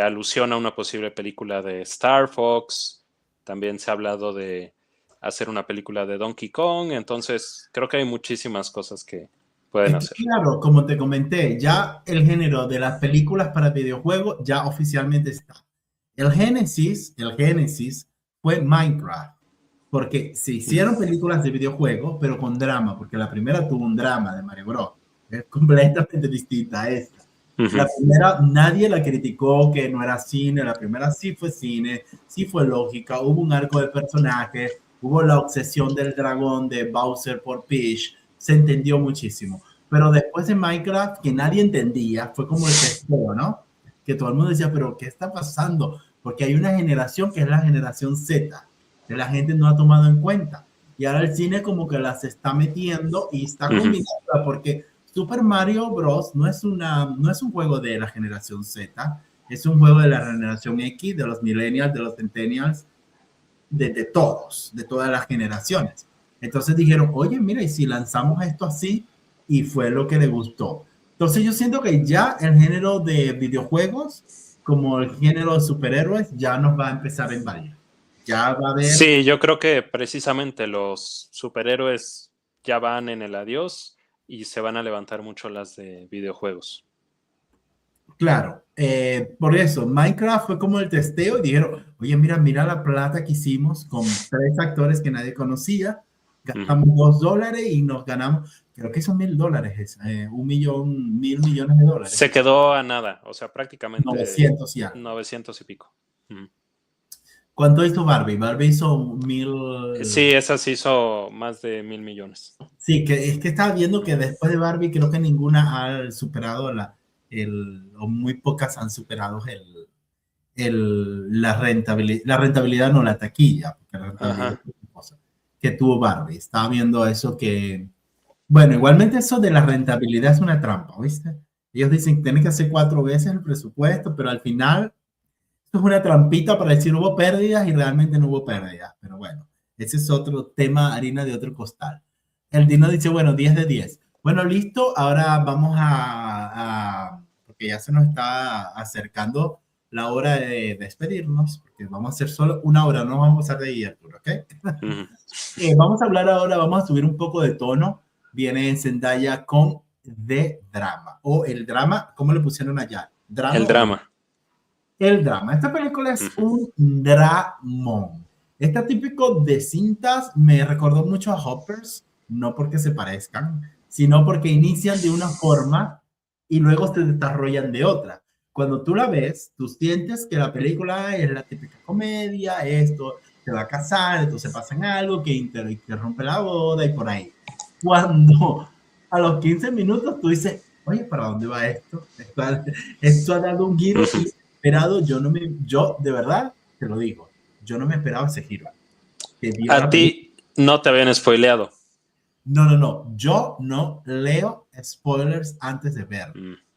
alusión a una posible película de Star Fox. También se ha hablado de hacer una película de Donkey Kong, entonces creo que hay muchísimas cosas que pueden Es que hacer. claro, como te comenté, ya el género de las películas para videojuegos ya oficialmente está. El génesis fue Minecraft, porque se hicieron películas de videojuegos, pero con drama, porque la primera tuvo un drama de Mario Bros. Es completamente distinta a esta. Ujú. La primera nadie la criticó que no era cine, la primera sí fue cine, sí fue lógica, hubo un arco de personaje, hubo la obsesión del dragón de Bowser por Peach, se entendió muchísimo. Pero después de Minecraft, que nadie entendía, fue como el testeo, ¿no? Que todo el mundo decía, pero ¿qué está pasando? Porque hay una generación que es la generación Z, que la gente no ha tomado en cuenta. Y ahora el cine como que las está metiendo y está Ujú. combinando, porque Super Mario Bros. No es un juego de la generación Z, es un juego de la generación X, de los millennials, de los centennials, de todos, de todas las generaciones. Entonces dijeron, oye, mira, y si lanzamos esto así, y fue lo que le gustó. Entonces yo siento que ya el género de videojuegos, como el género de superhéroes, ya nos va a empezar a invadir. Ya va a haber, Sí, yo creo que precisamente los superhéroes ya van en el adiós y se van a levantar mucho las de videojuegos. claro, por eso, Minecraft fue como el testeo y dijeron, oye, mira la plata que hicimos con 3 actores que nadie conocía Gastamos $2 y nos ganamos, creo que son $1,000, $1 millón, $1,000 millones. Se quedó a nada, o sea, prácticamente 900 ya. 900 y pico. ¿Cuánto hizo Barbie? Barbie hizo 1,000. Sí, esa sí hizo más de 1,000 millones. Sí, que es que estaba viendo que después de Barbie creo que ninguna ha superado o muy pocas han superado la rentabilidad, no la taquilla, porque la rentabilidad es una cosa que tuvo Barbie. Estaba viendo eso que, bueno, igualmente eso de la rentabilidad es una trampa, ¿viste? Ellos dicen que tienen que hacer 4 veces el presupuesto, pero al final esto es una trampita para decir hubo pérdidas y realmente no hubo pérdidas. Pero bueno, ese es otro tema, harina de otro costal. El Dino dice, bueno, 10 de 10. Bueno, listo, ahora vamos porque ya se nos está acercando la hora de despedirnos, porque vamos a hacer solo 1 hora, no vamos a pasar de ahí, Arturo, ¿ok? Vamos a hablar ahora, vamos a subir un poco de tono. Viene Zendaya con The Drama, o el drama, ¿cómo le pusieron allá? ¿Drama el drama. El drama. Esta película es un dramón. Está típico de cintas, me recordó mucho a Hoppers, no porque se parezcan, sino porque inician de una forma y luego se desarrollan de otra. Cuando tú la ves, tú sientes que la película es la típica comedia, esto se va a casar, entonces pasa algo que interrumpe la boda y por ahí. Cuando a los 15 minutos tú dices, oye, ¿para dónde va esto? Esto ha dado un giro inesperado. Yo de verdad te lo digo, yo no me esperaba ese giro. A ti no te habían spoileado. No. Yo no leo spoilers antes de ver.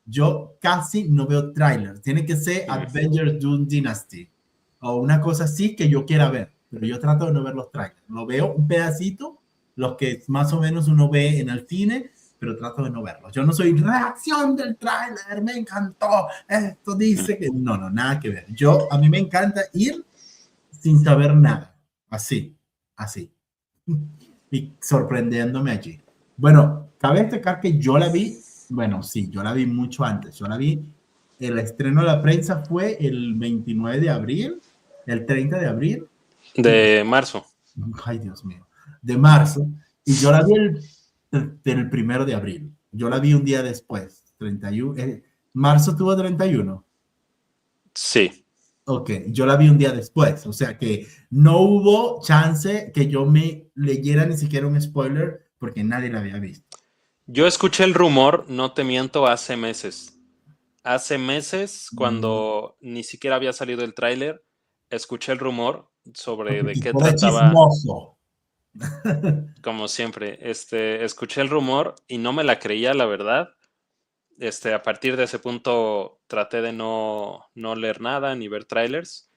Yo casi no veo trailers. Tiene que ser Avengers Doom Dynasty o una cosa así que yo quiera ver. Pero yo trato de no ver los trailers. Lo veo un pedacito, los que más o menos uno ve en el cine, pero trato de no verlos. Yo no soy reacción del trailer, me encantó, esto dice que... No, nada que ver. A mí me encanta ir sin saber nada. Así. Y sorprendiéndome allí. Bueno, cabe destacar que yo la vi, yo la vi mucho antes. El estreno de la prensa fue el 29 de abril, el 30 de abril. De marzo. Ay, Dios mío. De marzo. Y yo la vi el 1 de abril. Yo la vi un día después, 31. ¿Marzo tuvo 31? Sí. Ok, yo la vi un día después, o sea que no hubo chance que yo me leyera ni siquiera un spoiler porque nadie la había visto. Yo escuché el rumor, no te miento, hace meses. Hace meses, cuando ni siquiera había salido el tráiler, escuché el rumor sobre de qué trataba. Chismoso. Como siempre, escuché el rumor y no me la creía, la verdad. A partir de ese punto traté de no leer nada ni ver trailers.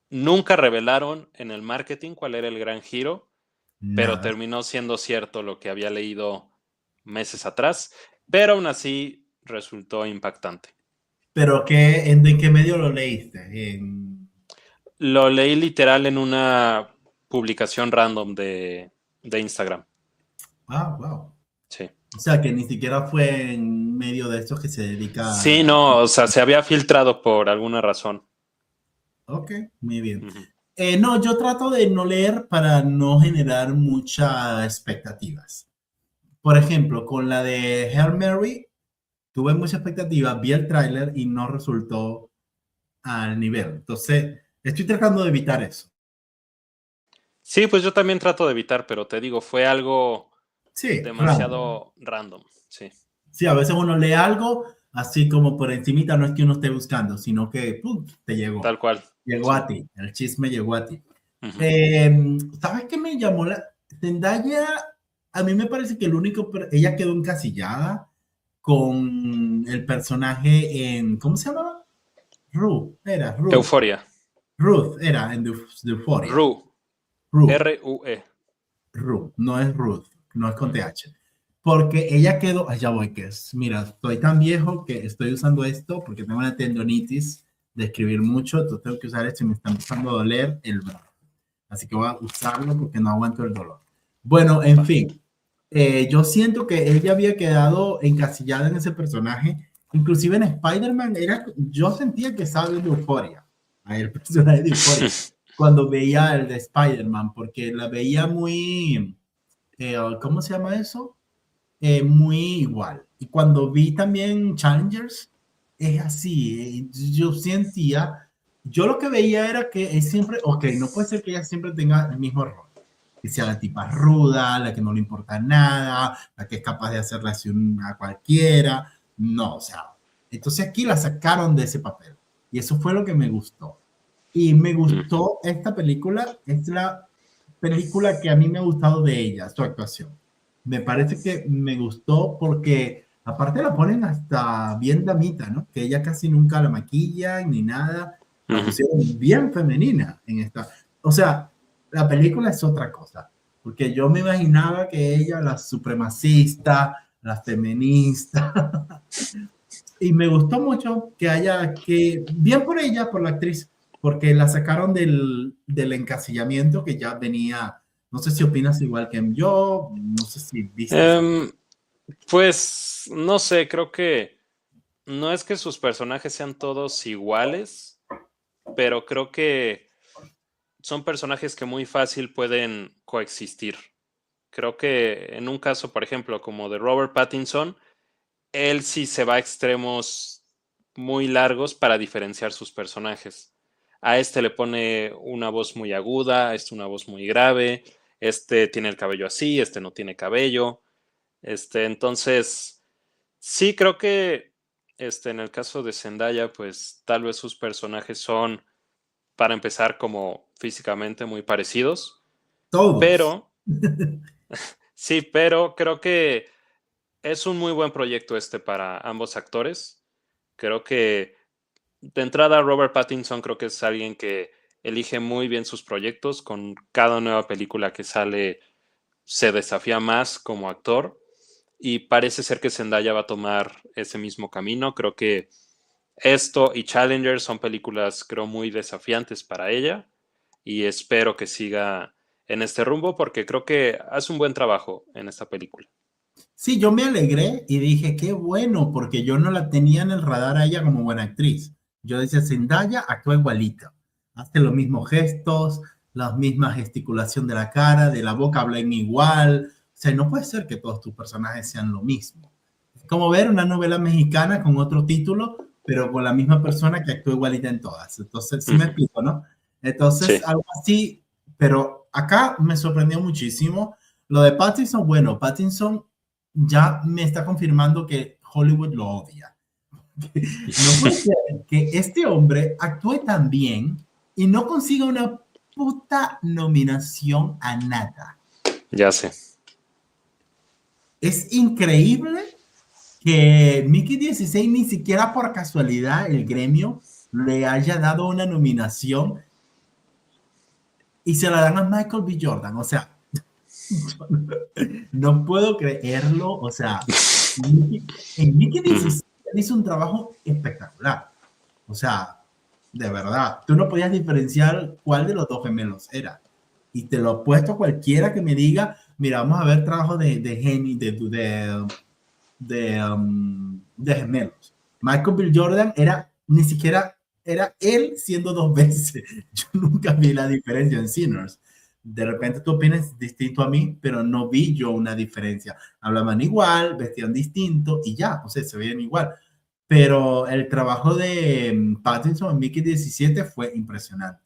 Nunca revelaron en el marketing cuál era el gran giro, pero terminó siendo cierto lo que había leído meses atrás, pero aún así resultó impactante. ¿Pero en qué medio lo leíste? Lo leí literal en una publicación random de Instagram. Ah, wow. Sí. O sea, que ni siquiera fue en medio de estos que se dedica... Sí, no, o sea, se había filtrado por alguna razón. Ok, muy bien. No, yo trato de no leer para no generar muchas expectativas. Por ejemplo, con la de Hail Mary, tuve mucha expectativa, vi el tráiler y no resultó al nivel. Entonces, estoy tratando de evitar eso. Sí, pues yo también trato de evitar, pero te digo, fue algo demasiado random. Sí, a veces uno lee algo así como por encimita, no es que uno esté buscando, sino que ¡pum!, te llegó. Tal cual. Llegó a ti, el chisme llegó a ti. ¿Sabes qué me llamó Zendaya? A mí me parece que ella quedó encasillada con el personaje ¿cómo se llamaba? Ruth. Euforia. Ruth era en Euphoria. Ruth. R-U-E. Ruth, no es Ruth, no es con TH. Porque ella quedó, ya voy, mira, estoy tan viejo que estoy usando esto porque tengo una tendonitis de escribir mucho, entonces tengo que usar esto y me está empezando a doler el brazo. Así que voy a usarlo porque no aguanto el dolor. Bueno, en fin, yo siento que ella había quedado encasillada en ese personaje. Inclusive en Spider-Man, yo sentía que estaba viendo Euphoria, el personaje de Euphoria, cuando veía el de Spider-Man, porque la veía muy ¿cómo se llama eso? Muy igual. Y cuando vi también Challengers, es así. Yo sentía, yo lo que veía era que es siempre, ok, no puede ser que ella siempre tenga el mismo rol. Que sea la tipa ruda, la que no le importa nada, la que es capaz de hacerle así a cualquiera. No, o sea, entonces aquí la sacaron de ese papel. Y eso fue lo que me gustó. Y me gustó esta película, es la película que a mí me ha gustado de ella, su actuación. Me parece que me gustó porque aparte la ponen hasta bien damita, ¿no? Que ella casi nunca la maquillan ni nada, la pusieron bien femenina en esta. O sea, la película es otra cosa, porque yo me imaginaba que ella, la supremacista, la feminista, y me gustó mucho que haya, que bien por ella, por la actriz, porque la sacaron del encasillamiento que ya venía. No sé si opinas igual que yo, no sé si viste. Pues no sé, creo que no es que sus personajes sean todos iguales, pero creo que son personajes que muy fácil pueden coexistir. Creo que en un caso, por ejemplo, como de Robert Pattinson, él sí se va a extremos muy largos para diferenciar sus personajes. A este le pone una voz muy aguda, a este una voz muy grave, este tiene el cabello así, este no tiene cabello. Entonces, sí creo que en el caso de Zendaya, pues tal vez sus personajes son, para empezar, como físicamente muy parecidos, Todos. pero sí, pero creo que es un muy buen proyecto para ambos actores. Creo que de entrada Robert Pattinson creo que es alguien que elige muy bien sus proyectos. Con cada nueva película que sale se desafía más como actor y parece ser que Zendaya va a tomar ese mismo camino. Creo que esto y Challenger son películas creo muy desafiantes para ella y espero que siga en este rumbo porque creo que hace un buen trabajo en esta película. Sí, yo me alegré y dije, qué bueno, porque yo no la tenía en el radar a ella como buena actriz. Yo decía, Zendaya actúa igualita, hace los mismos gestos, la misma gesticulación de la cara, de la boca hablan igual. O sea, no puede ser que todos tus personajes sean lo mismo. Es como ver una novela mexicana con otro título, pero con la misma persona que actúa igualita en todas. Entonces, sí me explico, ¿no? Entonces, Sí, algo así, pero acá me sorprendió muchísimo. Lo de Pattinson, bueno, Pattinson ya me está confirmando que Hollywood lo odia. No puede ser que este hombre actúe tan bien y no consiga una puta nominación a nada. ya sé. Es increíble que Mickey 16 ni siquiera por casualidad el gremio le haya dado una nominación y se la dan a Michael B. Jordan. O sea, no puedo creerlo. O sea, en Mickey 16 hizo un trabajo espectacular. O sea, de verdad, tú no podías diferenciar cuál de los dos gemelos era. Y te lo he puesto a cualquiera que me diga, mira, vamos a ver trabajo de gemelos. Michael B. Jordan era, ni siquiera era él siendo dos veces. Yo nunca vi la diferencia en Sinners. De repente tú opinas distinto a mí, pero no vi yo una diferencia. Hablaban igual, vestían distinto y ya, o sea, se veían igual. Pero el trabajo de Pattinson en Mickey 17 fue impresionante.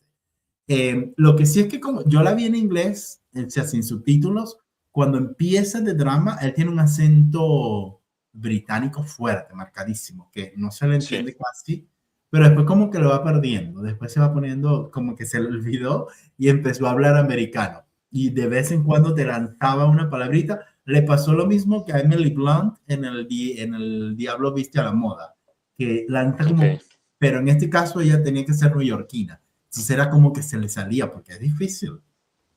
Lo que sí es que como yo la vi en inglés, o sea, sin subtítulos, cuando empieza de drama, él tiene un acento británico fuerte, marcadísimo, que no se le Sí. entiende casi, pero después como que lo va perdiendo, después se va poniendo como que se le olvidó y empezó a hablar americano. Y de vez en cuando te lanzaba una palabrita. Le pasó lo mismo que a Emily Blunt en el Diablo Viste a la Moda, que lanza Ok. como, pero en este caso ella tenía que ser neoyorquina. Entonces era como que se le salía, porque es difícil.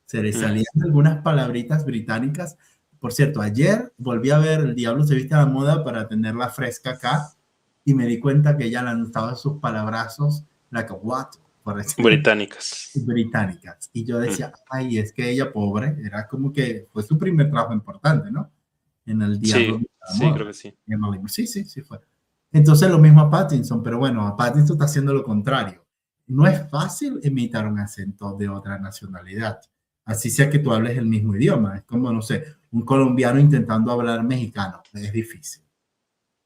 Se le salían algunas palabritas británicas. Por cierto, ayer volví a ver El Diablo se viste a la moda para tenerla fresca acá y me di cuenta que ella lanzaba sus palabrazos, like a what, por decir, Británicas. británicas. Y yo decía, ay, es que ella, pobre, era como que fue su primer trabajo importante, ¿no? En El Diablo Sí, viste a la sí, creo moda. que sí. Sí, sí, sí fue. Entonces lo mismo a Pattinson, pero bueno, a Pattinson está haciendo lo contrario. No es fácil imitar un acento de otra nacionalidad, así sea que tú hables el mismo idioma. Es como, no sé, un colombiano intentando hablar mexicano. Es difícil.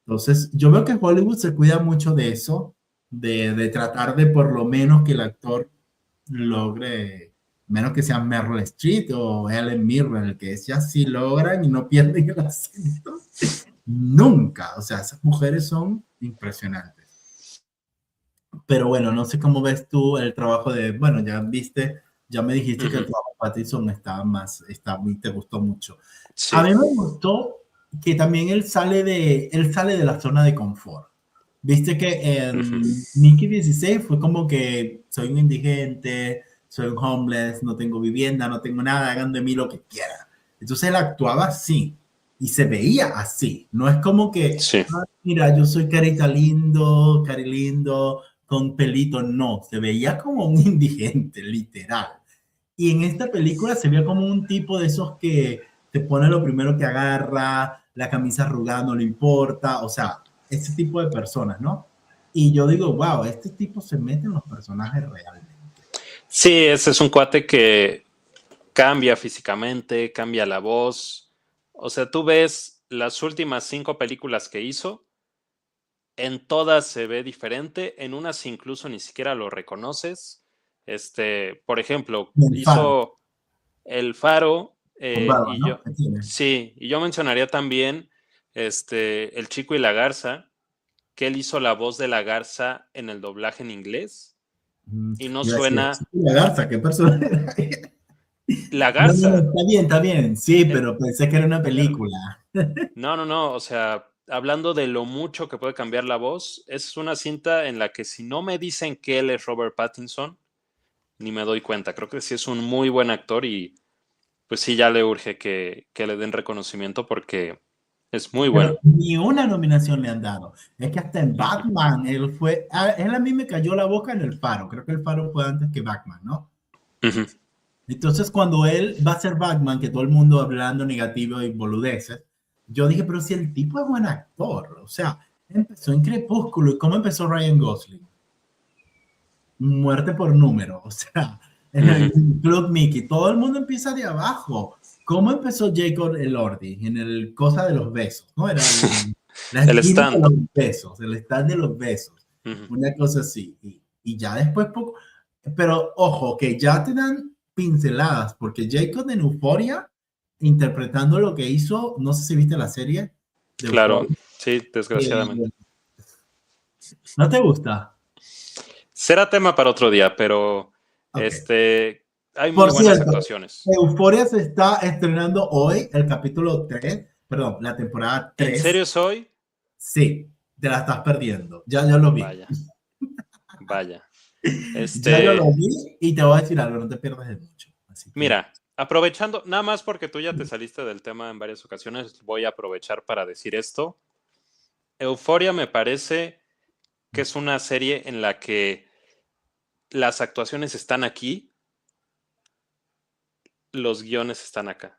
Entonces, yo veo que Hollywood se cuida mucho de eso, de tratar de por lo menos que el actor logre, menos que sea Meryl Streep o Helen Mirren, que es ya sí logran y no pierden el acento. Nunca. O sea, esas mujeres son impresionantes. Pero bueno, no sé cómo ves tú el trabajo de, bueno, ya viste, ya me dijiste que el trabajo de Pattinson te gustó mucho. Sí. A mí me gustó que también él sale de la zona de confort. Viste que en Mickey 16 fue como que soy un indigente, soy un homeless, no tengo vivienda, no tengo nada, hagan de mí lo que quieran. Entonces él actuaba así y se veía así. No es como que, Sí. mira, yo soy carita lindo, cari lindo, con pelito. No, se veía como un indigente, literal. Y en esta película se ve como un tipo de esos que te pone lo primero que agarra, la camisa arrugada no le importa, o sea, ese tipo de personas, ¿no? Y yo digo, wow, este tipo se mete en los personajes realmente. Sí, ese es un cuate que cambia físicamente, cambia la voz. O sea, tú ves las últimas 5 películas que hizo, en todas se ve diferente, en unas incluso ni siquiera lo reconoces. Por ejemplo, El Faro, hizo El Faro, con barba, y ¿no? yo, ¿Qué tiene? sí, y yo mencionaría también El Chico y la Garza, que él hizo la voz de la garza en el doblaje en inglés y no Iba a decir, suena la garza, ¿qué personaje era? la No, no, no, garza. está bien, sí, Él, pero pensé que era una claro. película. No, o sea, hablando de lo mucho que puede cambiar la voz, es una cinta en la que si no me dicen que él es Robert Pattinson, ni me doy cuenta. Creo que sí es un muy buen actor y pues sí ya le urge que le den reconocimiento porque es muy Pero bueno. ni una nominación le han dado. Es que hasta en Batman, él a mí me cayó la boca en el Faro. Creo que el Faro fue antes que Batman, ¿no? Ujú. Entonces, cuando él va a ser Batman, que todo el mundo hablando negativo y boludeces, yo dije, pero si el tipo es buen actor, o sea, empezó en Crepúsculo, ¿y cómo empezó Ryan Gosling? Muerte por número, o sea, en el Ujú. Club Mickey, todo el mundo empieza de abajo. ¿Cómo empezó Jacob Elordi en el Cosa de los Besos? ¿No? Era la El esquina de stand. los besos, el stand de los besos, Ujú. una cosa así. Y ya después poco, pero ojo, que ya te dan pinceladas, porque Jacob en Euphoria, interpretando lo que hizo, no sé si viste la serie de Claro, Euphoria, sí, desgraciadamente. eh, ¿no te gusta? Será tema para otro día, pero Ok. hay muy Por buenas cierto, actuaciones. Euphoria se está estrenando hoy, el capítulo 3, perdón, la temporada ¿En 3. serio soy? Sí, te la estás perdiendo. Ya yo lo vi. Vaya, vaya. Ya yo lo vi y te voy a decir algo, no te pierdas de mucho. Así que, Mira, aprovechando, nada más porque tú ya te saliste del tema en varias ocasiones, voy a aprovechar para decir esto. Euforia me parece que es una serie en la que las actuaciones están aquí, los guiones están acá.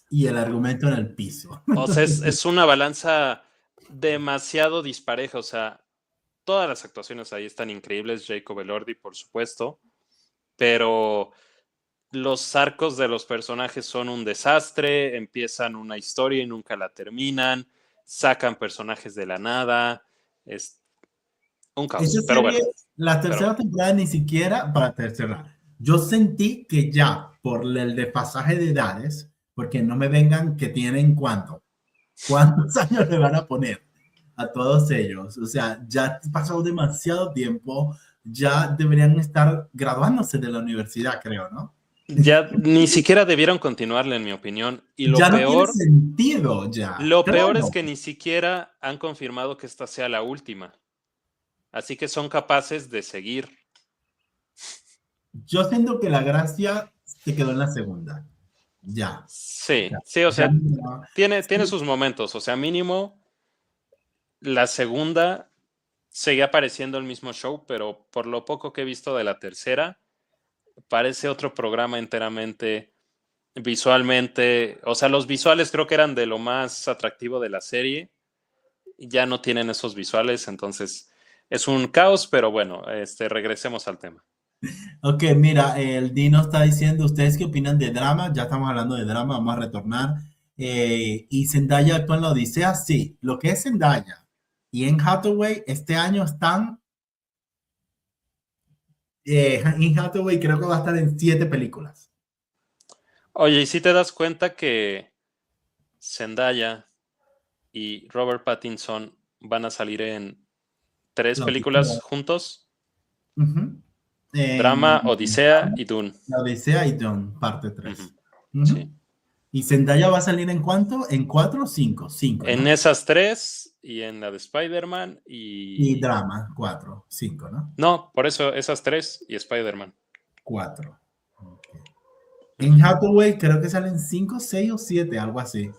y el argumento en el piso. O sea, es una balanza demasiado dispareja. O sea, todas las actuaciones ahí están increíbles. Jacob Elordi, por supuesto. Pero los arcos de los personajes son un desastre. Empiezan una historia y nunca la terminan. Sacan personajes de la nada. Es un Esa caos. Pero serie, bueno, la pero tercera bueno. temporada ni siquiera para tercera. Yo sentí que ya por el desfasaje de edades, porque no me vengan que tienen cuántos años le van a poner a todos ellos. O sea, ya pasó demasiado tiempo, ya deberían estar graduándose de la universidad, creo, ¿no? Ya ni siquiera debieron continuarle, en mi opinión. Y Ya no tiene sentido, ya. lo peor es Claro. que ni siquiera han confirmado que esta sea la última. Así que son capaces de seguir. Yo siento que la gracia se quedó en la segunda. Ya. Sí, Ya. sí, o Ya sea, no- tiene sus momentos. O sea, mínimo la segunda seguía apareciendo el mismo show, pero por lo poco que he visto de la tercera, parece otro programa enteramente visualmente. O sea, los visuales creo que eran de lo más atractivo de la serie. Ya no tienen esos visuales, entonces es un caos, pero bueno, regresemos al tema. Ok, mira, el Dino está diciendo, ¿ustedes qué opinan de drama? Ya estamos hablando de drama, vamos a retornar. Y Zendaya actúa en La Odisea, sí. Lo que es Zendaya y Anne Hathaway este año están. Anne Hathaway creo que va a estar en 7 películas. Oye, ¿y si te das cuenta que Zendaya y Robert Pattinson van a salir en 3 La películas Odisea. juntos? Ujú. Drama, En Odisea y Dune. La Odisea y Dune, parte Ujú, 3. sí. ¿Y Zendaya va a salir en cuánto? ¿En 4 o 5? 5, En ¿no? esas 3 y en la de Spider-Man Y y... drama, 4, 5, ¿no? No, por eso esas 3 y Spider-Man. 4. Okay. En Ujú. Hathaway creo que salen 5, 6 o 7, algo así.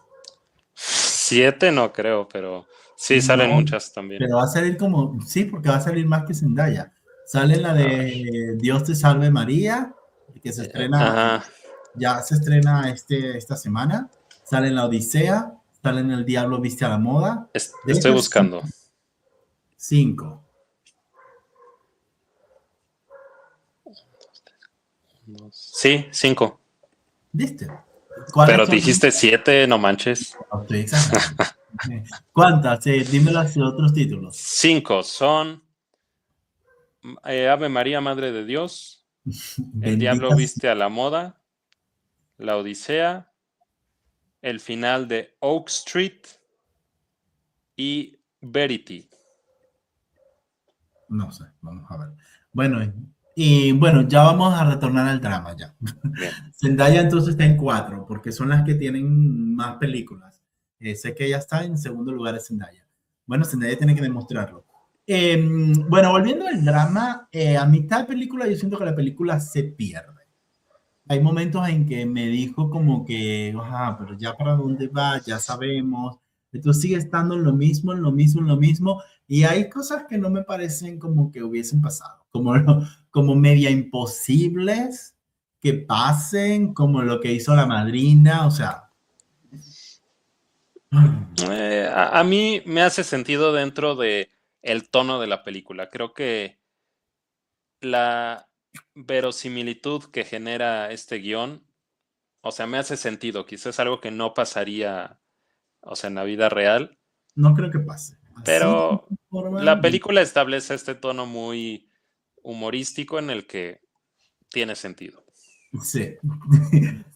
7 no creo, pero sí salen No, muchas también. pero va a salir como, sí, porque va a salir más que Zendaya. Sale en la A ver. de Dios te salve María, que se estrena, Ajá. ya se estrena esta semana. Sale en la Odisea, sale en El Diablo Viste a la Moda. De Estoy esas buscando. 5. Sí, 5. ¿Viste? ¿Cuáles Pero son? dijiste 7, no manches. No, estoy exagerando. ¿Cuántas? Dímelas de otros títulos. 5 son Ave María, Madre de Dios, El Diablo Benditas. Viste a la Moda, La Odisea, El Final de Oak Street y Verity. No sé, vamos a ver. Bueno, y bueno, ya vamos a retornar al drama ya. Bien. Zendaya entonces está en 4, porque son las que tienen más películas. Sé que ella está en segundo lugar de Zendaya. Bueno, Zendaya tiene que demostrarlo. Bueno, volviendo al drama, a mitad de película yo siento que la película se pierde. Hay momentos en que me dijo como que, ajá, pero ya para dónde va, ya sabemos. Entonces sigue estando en lo mismo, en lo mismo, en lo mismo. Y hay cosas que no me parecen como que hubiesen pasado, como media imposibles que pasen, como lo que hizo la madrina, o sea. A mí me hace sentido dentro de el tono de la película. Creo que la verosimilitud que genera este guión, o sea, me hace sentido. Quizás algo que no pasaría, o sea, en la vida real, No creo que pase. Así de pero esta forma, la película establece este tono muy humorístico en el que tiene sentido. sí.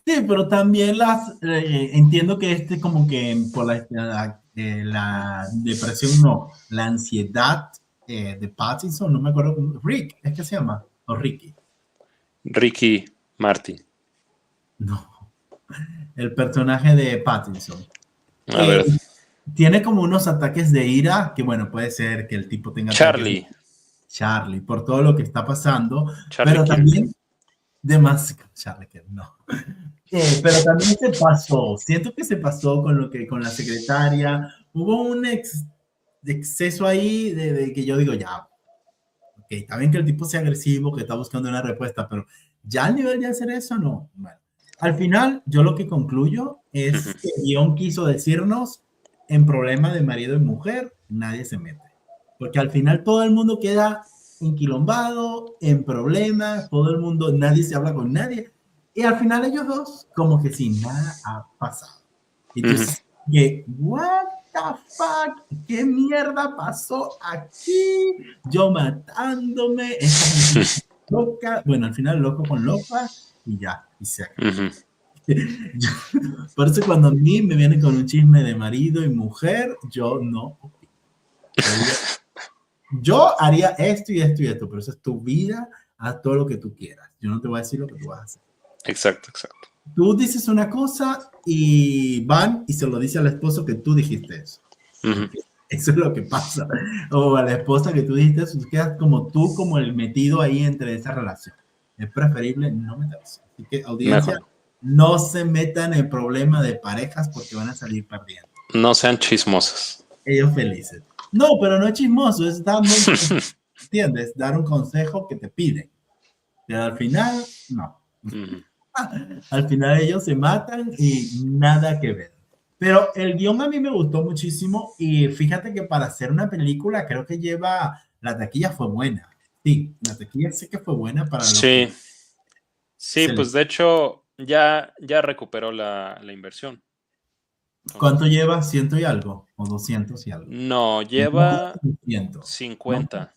Sí, pero también entiendo que como que por la depresión, no, la ansiedad de Pattinson, no me acuerdo, Rick, ¿es que se llama? O Ricky, Ricky Martin. no, el personaje de Pattinson. A Eh, ver, tiene como unos ataques de ira, que bueno, puede ser que el tipo tenga ataques de Charlie. Charlie por todo lo que está pasando, Charlie pero Kirk. también demasiado, Charlie, que no. Pero también se pasó, siento que se pasó con lo que con la secretaria, hubo un exceso ahí de que yo digo, ya, ok, está bien que el tipo sea agresivo, que está buscando una respuesta, pero ya al nivel de hacer eso, no. Bueno, al final, yo lo que concluyo Ujú. es que el guión quiso decirnos, en problema de marido y mujer, nadie se mete. Porque al final todo el mundo queda enquilombado, en problemas, todo el mundo, nadie se habla con nadie. Y al final ellos dos, como que sin nada ha pasado. Ujú. Entonces, que, what the fuck, ¿qué mierda pasó aquí? Yo matándome, esta gente loca, bueno, al final loco con loca y ya, y se acabó. Ujú. Por eso cuando a mí me vienen con un chisme de marido y mujer, yo no opino. Yo digo, yo haría esto y esto y esto, pero eso es tu vida, haz todo lo que tú quieras. Yo no te voy a decir lo que tú vas a hacer. Exacto, exacto. Tú dices una cosa y van y se lo dice al esposo que tú dijiste eso. Ujú. Porque eso es lo que pasa. O a la esposa que tú dijiste eso, tú quedas como tú, como el metido ahí entre esa relación. Es preferible no meterse. Así que, audiencia, Mejor. no se metan en problema de parejas porque van a salir perdiendo. No sean chismosos. Ellos felices. No, pero no es chismoso, es dando un consejo, ¿entiendes? Dar un consejo que te piden. Pero al final, no. Ujú. Al final ellos se matan y nada que ver. Pero el guión a mí me gustó muchísimo y fíjate que para hacer una película creo que la taquilla fue buena. Sí, la taquilla sé que fue buena para lo que Sí, sí, se le... pues de hecho ya recuperó la inversión. ¿Cuánto lleva? ¿100 y algo? ¿O 200 y algo? No, No, lleva 100, ¿no? 50.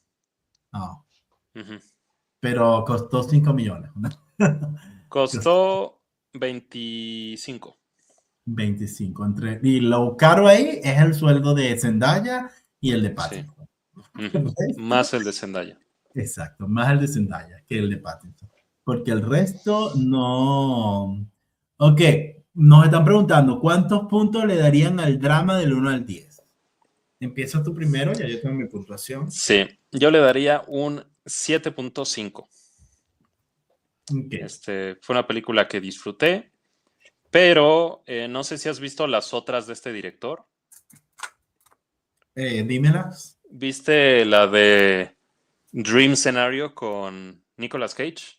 Ah, Ujú. pero costó 5 millones, ¿no? Costó Costó 25. 25. Y lo caro ahí es el sueldo de Zendaya y el de Sí. Pattinson. Ujú. El resto, Más el de Zendaya. exacto, más el de Zendaya que el de Pattinson. Porque el resto no. Ok, nos están preguntando, ¿cuántos puntos le darían al drama del 1 al 10? Empieza tú primero, ya yo tengo mi puntuación. Sí, yo le daría un 7.5. Ok, Fue una película que disfruté, pero no sé si has visto las otras de este director. dímelas. ¿Viste la de Dream Scenario con Nicolas Cage?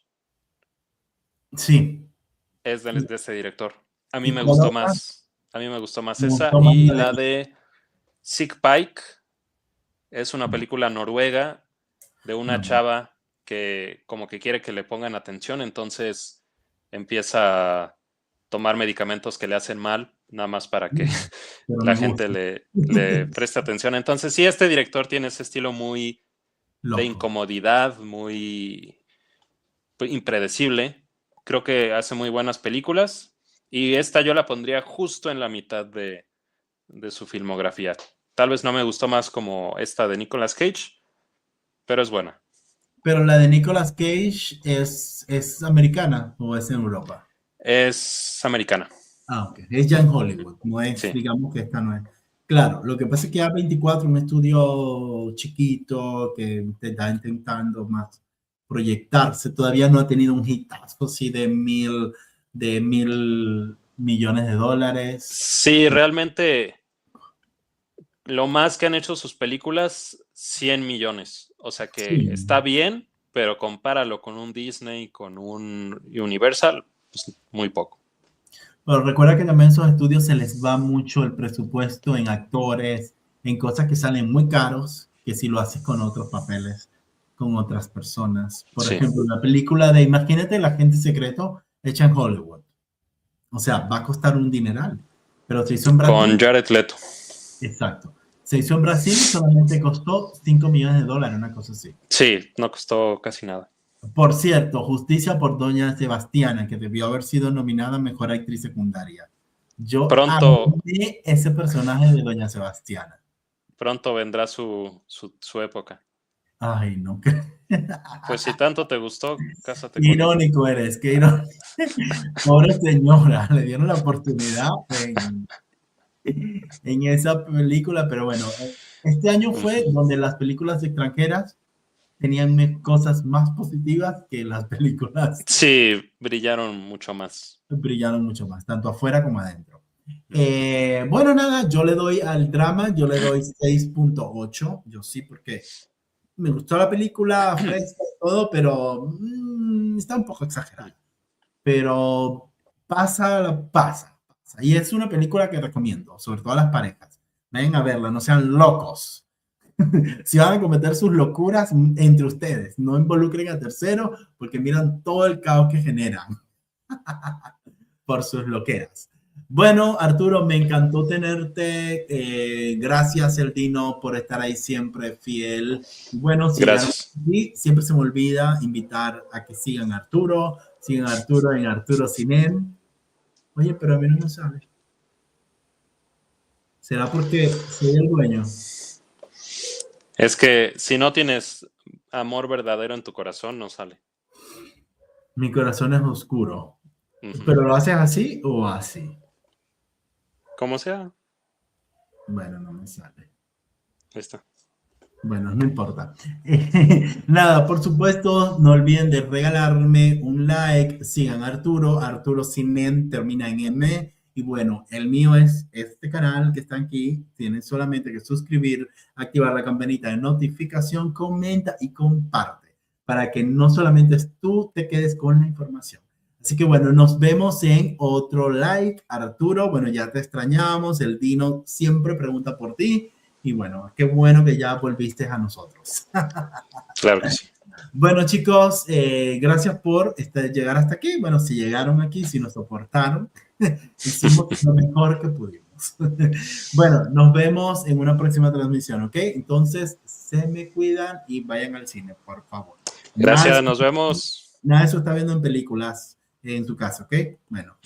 Sí. Es de este director. A mí ¿Y me cuál gustó otra? más. A mí me gustó más Me esa. gustó más Y la de. la de Sick Pike es una película noruega de una No, chava que como que quiere que le pongan atención, entonces empieza a tomar medicamentos que le hacen mal, nada más para que pero la me gente gusta. le preste atención. Entonces, sí, este director tiene ese estilo muy de Loco. incomodidad, muy impredecible. Creo que hace muy buenas películas y esta yo la pondría justo en la mitad de su filmografía. Tal vez no me gustó más como esta de Nicolas Cage, pero es buena. Pero la de Nicolas Cage es americana o es en Europa. Es americana. Ah, ok. Es ya en Hollywood. No es, Sí, digamos que esta no es. Claro, lo que pasa es que A24 es un estudio chiquito que te está intentando más proyectarse. Todavía no ha tenido un hitazo así de mil millones de dólares. sí, realmente lo más que han hecho sus películas, 100 millones. O sea que Sí. está bien, pero compáralo con un Disney, con un Universal, pues muy poco. Pero recuerda que también a esos estudios se les va mucho el presupuesto en actores, en cosas que salen muy caros, que si lo haces con otros papeles, con otras personas. Por Sí, ejemplo, la película de Imagínate el agente secreto hecha en Hollywood. O sea, va a costar un dineral. Pero se hizo en con Brasil, Jared Leto. exacto. Se hizo en Brasil y solamente costó 5 millones de dólares, una cosa así. Sí, no costó casi nada. Por cierto, justicia por Doña Sebastiana, que debió haber sido nominada a Mejor Actriz Secundaria. Yo Pronto, amé ese personaje de Doña Sebastiana. pronto vendrá su época. Ay, no. Pues si tanto te gustó, cásate con ella. Irónico eres, qué irónico. Pobre señora, le dieron la oportunidad en esa película, pero bueno, este año fue Ujú. donde las películas extranjeras tenían cosas más positivas que las películas Sí, brillaron mucho más. brillaron mucho más, tanto afuera como adentro. Bueno, nada, yo le doy al drama, yo le doy 6.8, yo sí, porque me gustó la película, fresca y todo, pero está un poco exagerada. Pero pasa. Y es una película que recomiendo, sobre todo a las parejas. Vayan a verla, no sean locos. Si van a cometer sus locuras entre ustedes, no involucren a terceros porque miran todo el caos que generan por sus loqueras. Bueno, Arturo, me encantó tenerte. Gracias, Eldino, por estar ahí siempre fiel. Bueno, si llegaron Gracias. aquí, siempre se me olvida invitar a que sigan a Arturo en Arturo Cinen. Oye, pero a mí no me sale. ¿Será porque soy el dueño? Es que si no tienes amor verdadero en tu corazón, no sale. Mi corazón es oscuro. Ujú. ¿Pero lo haces así o así? Como sea, Bueno, no me sale. ahí está. Bueno, no importa. Nada, por supuesto, no olviden de regalarme un like. Sigan a Arturo. Arturo Cinen termina en M. Y bueno, el mío es este canal que está aquí. Tienes solamente que suscribir, activar la campanita de notificación, comenta y comparte para que no solamente tú te quedes con la información. Así que bueno, nos vemos en otro like. Arturo, bueno, ya te extrañamos. El Dino siempre pregunta por ti. Y bueno, qué bueno que ya volviste a nosotros. Claro que sí. Bueno, chicos, gracias por llegar hasta aquí. Bueno, si llegaron aquí, si nos soportaron, hicimos lo mejor que pudimos. Bueno, nos vemos en una próxima transmisión, ¿ok? Entonces, se me cuidan y vayan al cine, por favor. Nada de Gracias, eso, nos vemos. nada de eso está viendo en películas en su casa, ¿ok? Bueno.